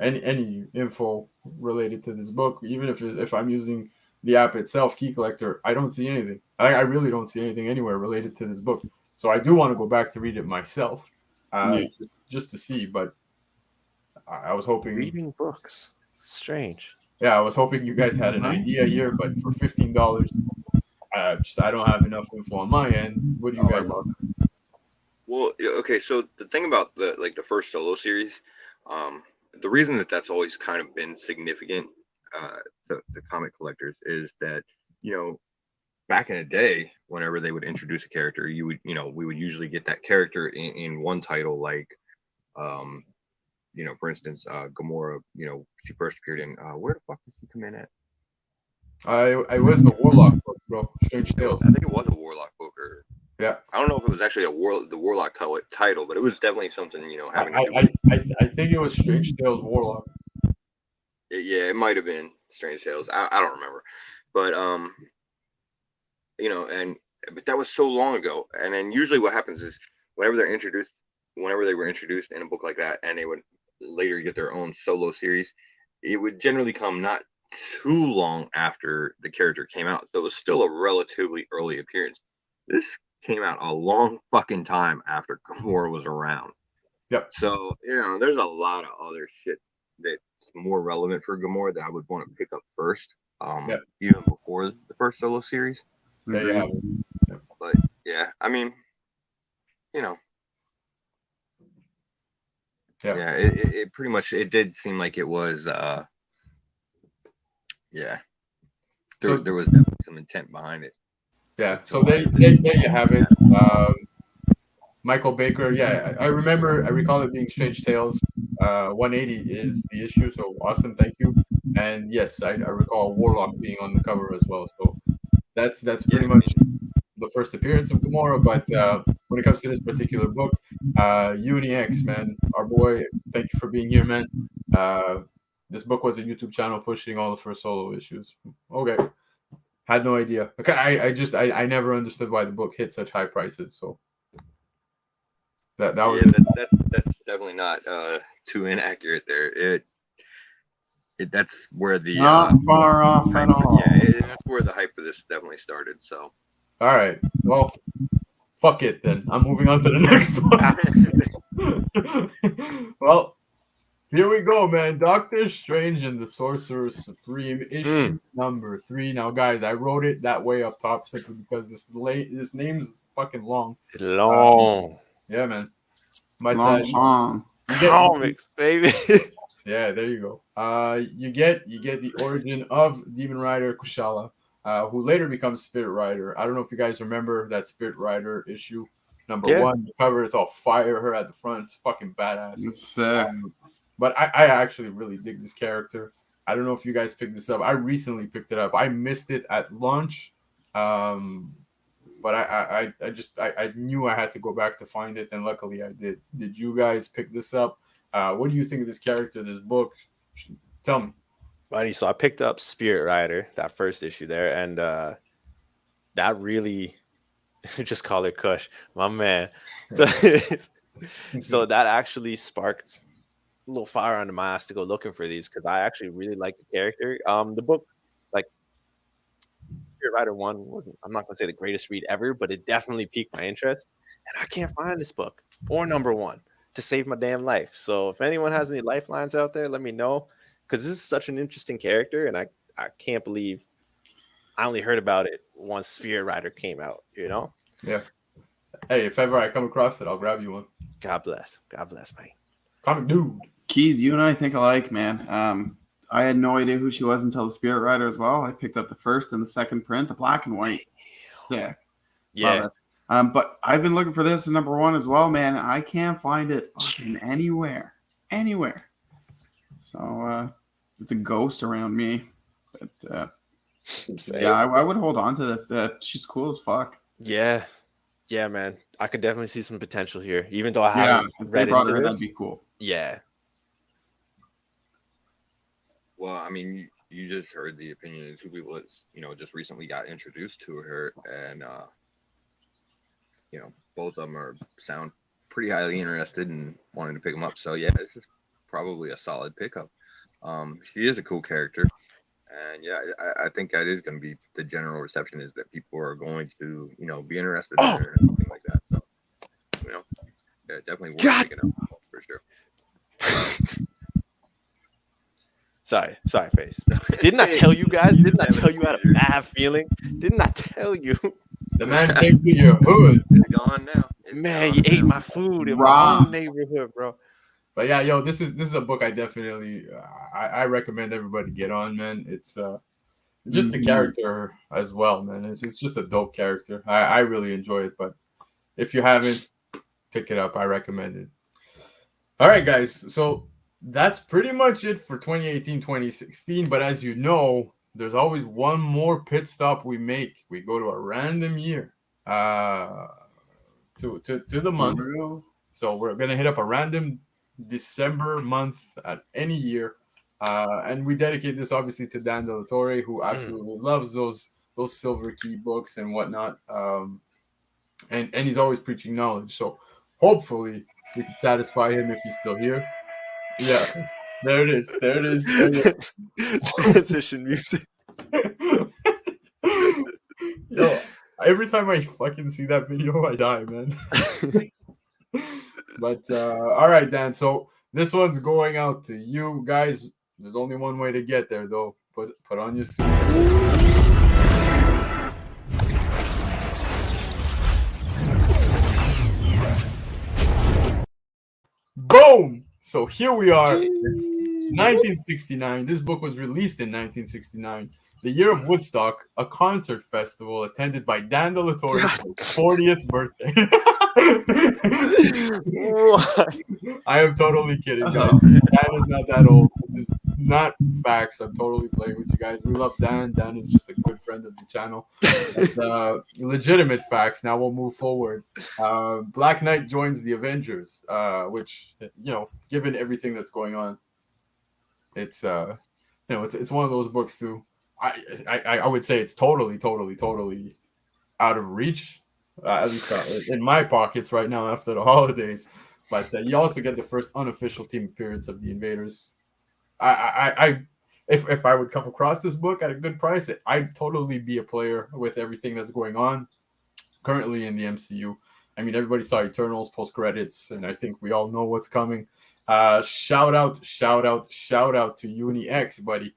any info related to this book, even if I'm using the app itself, Key Collector, I don't see anything. I really don't see anything anywhere related to this book. So I do want to go back to read it myself, just to see. But I was hoping reading books. Strange. Yeah, I was hoping you guys had an idea here, but for $15, I don't have enough info on my end. What do you guys think? Well, okay, so the thing about the first solo series, the reason that's always kind of been significant to comic collectors is that, back in the day, whenever they would introduce a character, we would usually get that character in one title, like for instance, Gamora, she first appeared in where the fuck did she come in at? I was the Warlock book, bro. Strange Tales. I think it was a Warlock book, or yeah. I don't know if it was actually the Warlock title, but it was definitely something having. I think it was Strange Tales Warlock. Yeah, it might have been Strange Tales. I don't remember, but but that was so long ago. And then usually what happens is whenever they were introduced in a book like that, and they would later get their own solo series, it would generally come not too long after the character came out. So it was still a relatively early appearance. This came out a long fucking time after Gamora was around. Yep. So, there's a lot of other shit that's more relevant for Gamora that I would want to pick up first, even before the first solo series. Yeah. But yeah, I mean, yeah, it pretty much, it did seem like it was, there was definitely some intent behind it. Yeah, so there you have it. Michael Baker, I recall it being Strange Tales. 180 is the issue, so awesome, thank you. And yes, I recall Warlock being on the cover as well. So that's pretty much the first appearance of Gamora. But when it comes to this particular book, UniX, man, our boy, thank you for being here, man. This book was a YouTube channel pushing all the first solo issues. Okay. Had no idea. Okay, I never understood why the book hit such high prices. So that was that's definitely not too inaccurate there. That's where the not far off at all. Yeah, that's where the hype of this definitely started. So all right, well, fuck it then. I'm moving on to the next one. Well, here we go, man. Doctor Strange and the Sorcerer Supreme, issue number 3. Now, guys, I wrote it that way up top simply because this name is fucking long. Yeah, man. But long. Comics, baby. Yeah, there you go. You get the origin of Demon Rider Kushala, who later becomes Spirit Rider. I don't know if you guys remember that Spirit Rider issue number 1. The cover, it's all fire her at the front. It's fucking badass. It's sick. But I actually really dig this character. I don't know if you guys picked this up. I recently picked it up. I missed it at launch. But I knew I had to go back to find it, and luckily I did. Did you guys pick this up? What do you think of this character, this book? Tell me. Buddy, so I picked up Spirit Rider, that first issue there, and that really, just call it Kush, my man. So that actually sparked a little fire under my ass to go looking for these, because I actually really like the character. The book, like Spirit Rider 1 wasn't, I'm not gonna say the greatest read ever, but it definitely piqued my interest, and I can't find this book or number 1 to save my damn life. So if anyone has any lifelines out there, let me know, because this is such an interesting character, and I can't believe I only heard about it once Spirit Rider came out, Yeah. Hey, if ever I come across it, I'll grab you one. God bless, man. Comic dude. Keys, you and I think alike, man. I had no idea who she was until the Spirit Rider as well. I picked up the first and the second print, the black and white. Sick. Yeah. Love it. But I've been looking for this in number 1 as well, man. I can't find it fucking anywhere. So it's a ghost around me. But yeah, I would hold on to this. She's cool as fuck. Yeah, man. I could definitely see some potential here, even though I Yeah, haven't if they read brought into her in, this. that'd be cool. Yeah. Well, I mean, you just heard the opinion of 2 people that, you know, just recently got introduced to her, and you know, both of them sound pretty highly interested and wanting to pick them up. So yeah, this is probably a solid pickup. She is a cool character, and yeah, I think that is going to be the general reception, is that people are going to, you know, be interested in her and something like that. So, you know, yeah, definitely worth picking up for sure. Sorry, face. Didn't I tell you guys? Didn't I tell you I had a bad feeling? Didn't I tell you? The man came to your hood. It's gone now. Man, you ate my food in my own neighborhood, bro. But yeah, yo, this is a book I definitely I recommend everybody get on, man. It's just the character as well, man. It's just a dope character. I really enjoy it. But if you haven't, pick it up. I recommend it. All right, guys. So that's pretty much it for 2018-2016. But as you know, there's always one more pit stop we make. We go to a random year to the month. So we're gonna hit up a random December month at any year, and we dedicate this obviously to Dan Delatorre, who absolutely loves those Silver Key books and whatnot, and he's always preaching knowledge. So hopefully we can satisfy him if he's still here. Yeah, there it is. Transition music. Yo, every time I fucking see that video, I die, man. But all right, Dan. So this one's going out to you guys. There's only one way to get there, though. Put on your suit. Boom! So here we are. It's 1969. This book was released in 1969. The year of Woodstock, a concert festival attended by Dan Delatorre's 40th birthday. I am totally kidding, guys. Dan is not that old. This is not facts. I'm totally playing with you guys. We love Dan. Dan is just a good friend of the channel. But, legitimate facts. Now we'll move forward. Black Knight joins the Avengers, which, you know, given everything that's going on, it's you know, it's one of those books too. I would say it's totally out of reach, at least in my pockets right now after the holidays. But you also get the first unofficial team appearance of the Invaders. If I would come across this book at a good price, I'd totally be a player with everything that's going on currently in the MCU. I mean, everybody saw Eternals post credits, and I think we all know what's coming. Shout out to Uni X, buddy.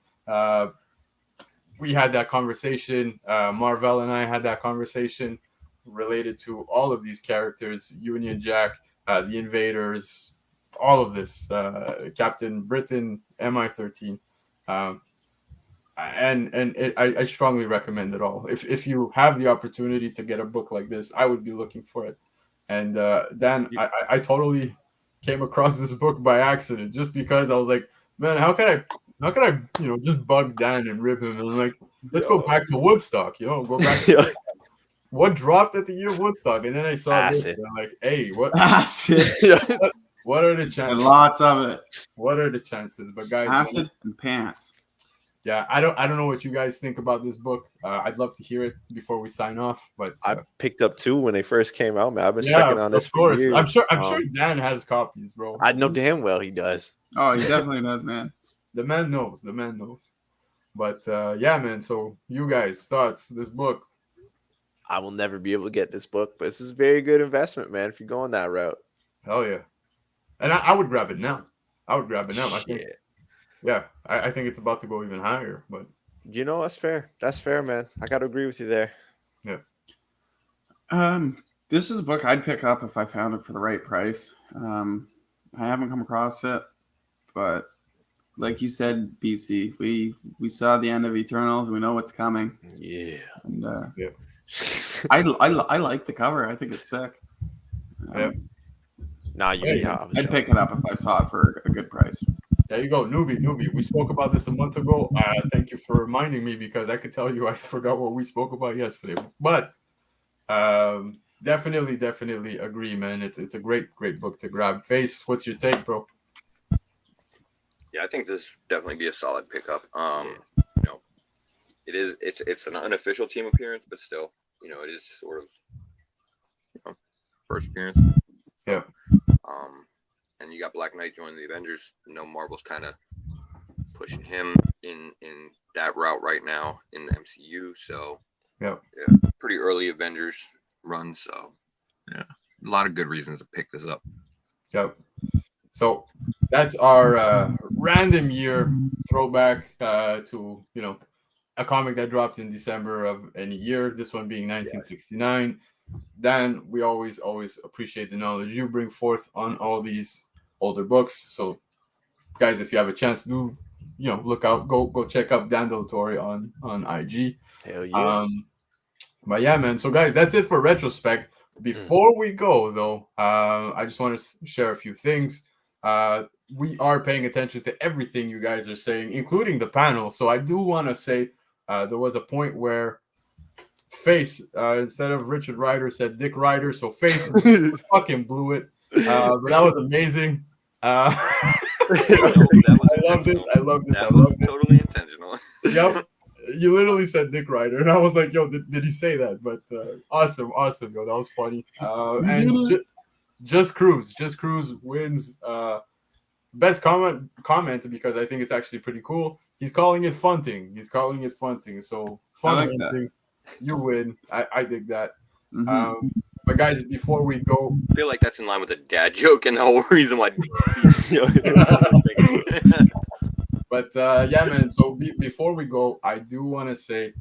We had that conversation. Marvel and I had that conversation related to all of these characters: Union Jack, the Invaders, all of this, Captain Britain, MI13, I strongly recommend it all. If you have the opportunity to get a book like this, I would be looking for it. And Dan, I totally came across this book by accident, just because I was like, man, how can I, you know, just bug Dan and rib him? And I'm like, let's go back to Woodstock, you know, go back to what dropped at the year of Woodstock. And then I saw this, and I'm like, hey, what are the chances? And lots of it. What are the chances? But guys, acid and pants. Yeah, I don't know what you guys think about this book. I'd love to hear it before we sign off. But I picked up 2 when they first came out, man. I've been checking on this for years. I'm sure Dan has copies, bro. I know damn well he does. Oh, he definitely does, man. The man knows. But yeah, man. So you guys, thoughts? This book? I will never be able to get this book, but this is a very good investment, man. If you're going that route. Hell yeah. And I would grab it now. I think. Yeah, I think it's about to go even higher, but you know, that's fair. That's fair, man. I got to agree with you there. Yeah. This is a book I'd pick up if I found it for the right price. I haven't come across it, but like you said, BC, we saw the end of Eternals. We know what's coming. Yeah. And Yeah. I like the cover. I think it's sick. Yeah. Nah, you yeah. I'd pick it up if I saw it for a good price. There you go, newbie. We spoke about this a month ago. Thank you for reminding me because I could tell you I forgot what we spoke about yesterday. But definitely agree, man. It's a great book to grab. Face, what's your take, bro? Yeah, I think this definitely be a solid pickup. You know, it's an unofficial team appearance, but still, you know, it is sort of, you know, first appearance. Yeah. And you got Black Knight joining the Avengers. You know, Marvel's kind of pushing him in that route right now in the MCU. So yeah, pretty early Avengers run. So yeah, a lot of good reasons to pick this up. Yep. So that's our random year throwback to, you know, a comic that dropped in December of any year. This one being 1969. Yes. Dan, we always appreciate the knowledge you bring forth on all these older books. So, guys, if you have a chance, do, you know, look out, go check out Dan Delatorre on IG. Hell yeah. But yeah, man. So, guys, that's it for Retrospec. Before we go, though, I just want to share a few things. We are paying attention to everything you guys are saying, including the panel. So I do want to say there was a point where Face, instead of Richard Ryder, said Dick Ryder. So Face fucking blew it. But that was amazing. I loved it. That was totally intentional. Yep. You literally said Dick Ryder. And I was like, yo, did he say that? But awesome, yo. That was funny. And Just Cruz wins best comment because I think it's actually pretty cool. He's calling it funting. So fun hunting. You win. I dig that. Mm-hmm. But guys, before we go, I feel like that's in line with a dad joke and the whole reason why. But yeah, man. So before we go, I do want to say,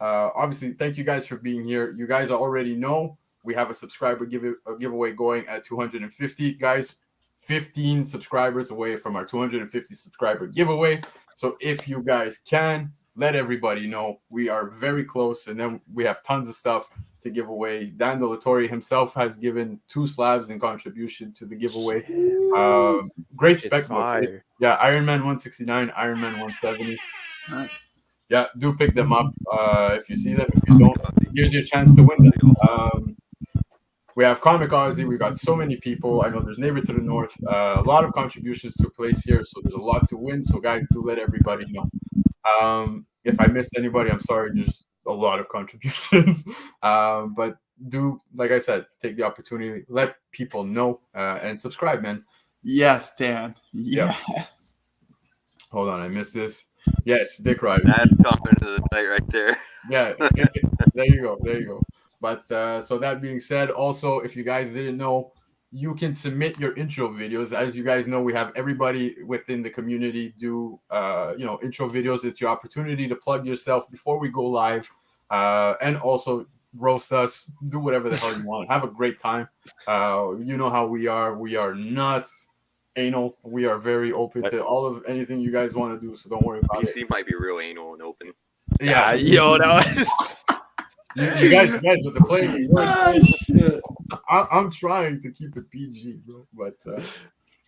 obviously, thank you guys for being here. You guys already know we have a subscriber giveaway going at 250 guys. 15 subscribers away from our 250 subscriber giveaway. So if you guys can, let everybody know. We are very close, and then we have tons of stuff to give away. Dan Delatorre himself has given 2 slabs in contribution to the giveaway. Great spec books. Yeah, Iron Man 169, Iron Man 170. Nice. Yeah, do pick them up if you see them. If you don't, here's your chance to win them. We have Comic Ozzy. We got so many people. I know there's Neighbor to the North. A lot of contributions took place here, so there's a lot to win. So guys, do let everybody know. If I missed anybody, I'm sorry. There's a lot of contributions. But do, like I said, take the opportunity, let people know, and subscribe, man. Yes, Dan. Yes. Yep. Hold on, I missed this. Yes, Dick Ryder. That's coming to the night right there. Yeah, there you go. But so that being said, also, if you guys didn't know, you can submit your intro videos. As you guys know, we have everybody within the community do, intro videos. It's your opportunity to plug yourself before we go live, and also roast us. Do whatever the hell you want. Have a great time. You know how we are. We are not anal. We are very open to all of anything you guys want to do. So don't worry about it. PC might be real anal and open. Yeah, yo, that was. You guys with the playing shit. I'm trying to keep it PG, bro, but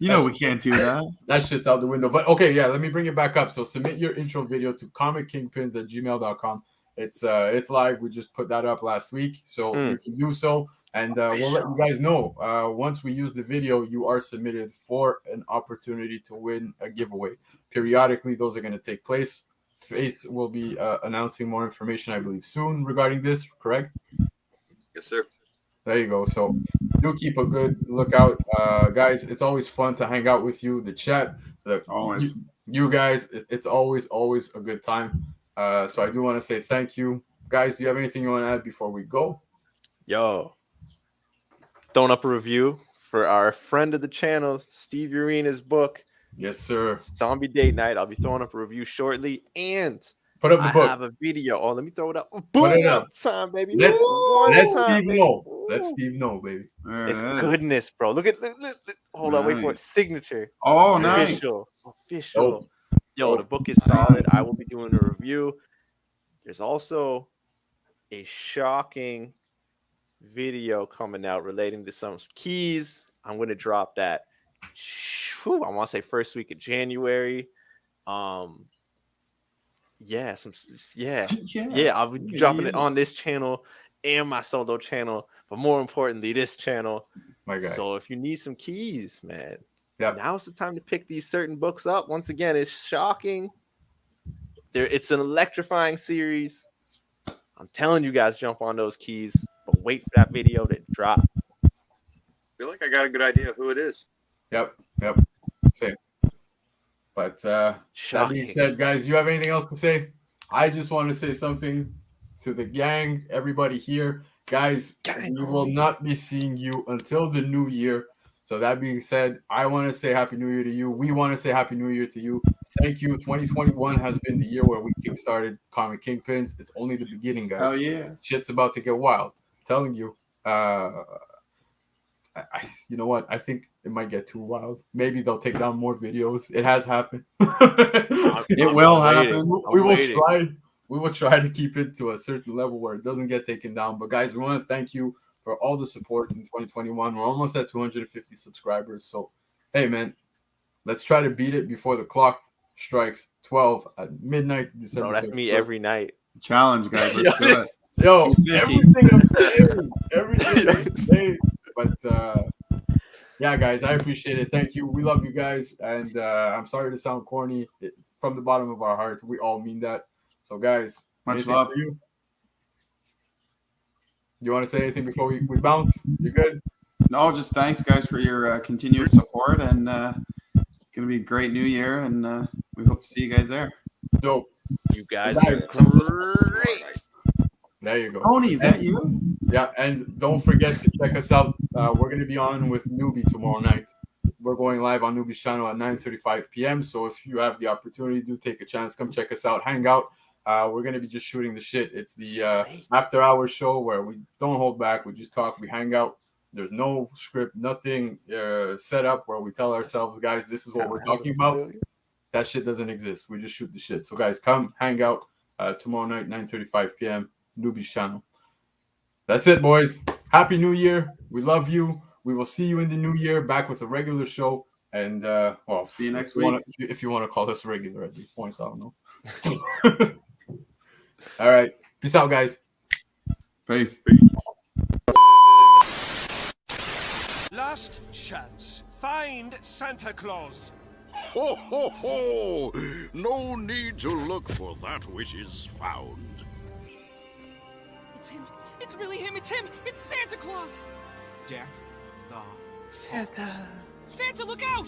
we can't do that. That shit's out the window. But okay, yeah, let me bring it back up. So submit your intro video to comickingpins@gmail.com. It's live. We just put that up last week, so you can do so, and we'll let you guys know. Once we use the video, you are submitted for an opportunity to win a giveaway. Periodically, those are going to take place. Face will be announcing more information, I believe, soon regarding this, correct? Yes, sir. There you go. So do keep a good lookout. Guys, it's always fun to hang out with you. The chat, always. You guys, it's always a good time. So I do want to say thank you. Guys, do you have anything you want to add before we go? Yo, throwing up a review for our friend of the channel, Steve Urena's book. Yes, sir. Zombie Date Night. I'll be throwing up a review shortly, and put up the book. I have a video. Oh, let me throw it up. Put it up. Time, baby. Let Steve know. Let Steve know, baby. It's goodness, bro. Look at Hold on, wait for it. Nice. Signature. Oh, nice. Official. Dope. Yo, the book is solid. I will be doing a review. There's also a shocking video coming out relating to some keys. I'm going to drop that. I want to say first week of January. Yeah, I'll be dropping it on this channel and my solo channel, but more importantly, this channel. My guy. So if you need some keys, man, Yep. now's the time to pick these certain books up. Once again, it's shocking. It's an electrifying series. I'm telling you guys, jump on those keys, but wait for that video to drop. I feel like I got a good idea of who it is. Yep. Same. But that Shocking. being said, guys, you have anything else to say? I just want to say something to the gang, everybody here. Guys, we will not be seeing you until the new year. So that being said, I want to say Happy New Year to you. We want to say Happy New Year to you. Thank you. 2021 has been the year where we kickstarted Comic Kingpins. It's only the beginning, guys. Oh yeah. Shit's about to get wild. I'm telling you. You know what? I think it might get too wild. Maybe they'll take down more videos. It has happened. It will happen. We will try. We will try to keep it to a certain level where it doesn't get taken down. But guys, we want to thank you for all the support in 2021. We're almost at 250 subscribers. So, hey, man, let's try to beat it before the clock strikes 12 at midnight, December. Bro, that's me 31st. every night. Challenge, guys. Let's do it. Yo, 250. everything I'm saying. But yeah, guys, I appreciate it. Thank you. We love you guys. And I'm sorry to sound corny. From the bottom of our heart, we all mean that. So, guys, Much anything love. for you. You want to say anything before we bounce? You good? No, just thanks, guys, for your continuous support. And it's going to be a great new year. And we hope to see you guys there. Dope. You guys Guys, are great. There you go. Tony, is that you? Yeah, and don't forget to check us out. We're going to be on with Newbie tomorrow night. We're going live on Newbie's channel at 9:35 p.m. So if you have the opportunity, do take a chance. Come check us out. Hang out. We're going to be just shooting the shit. It's the after hours show where we don't hold back. We just talk. We hang out. There's no script, nothing set up where we tell ourselves, guys, this is what we're talking about. That shit doesn't exist. We just shoot the shit. So, guys, come hang out tomorrow night, 9:35 p.m. Newbie's channel. That's it, boys. Happy New Year. We love you. We will see you in the new year, back with a regular show. And, well, See you next week. If you want to call us regular at this point, I don't know. All right. Peace out, guys. Peace. Last chance. Find Santa Claus. Ho, ho, ho! No need to look for that which is found. It's him. It's really him. It's him. It's Santa Claus. Deck the Santa. Santa, look out!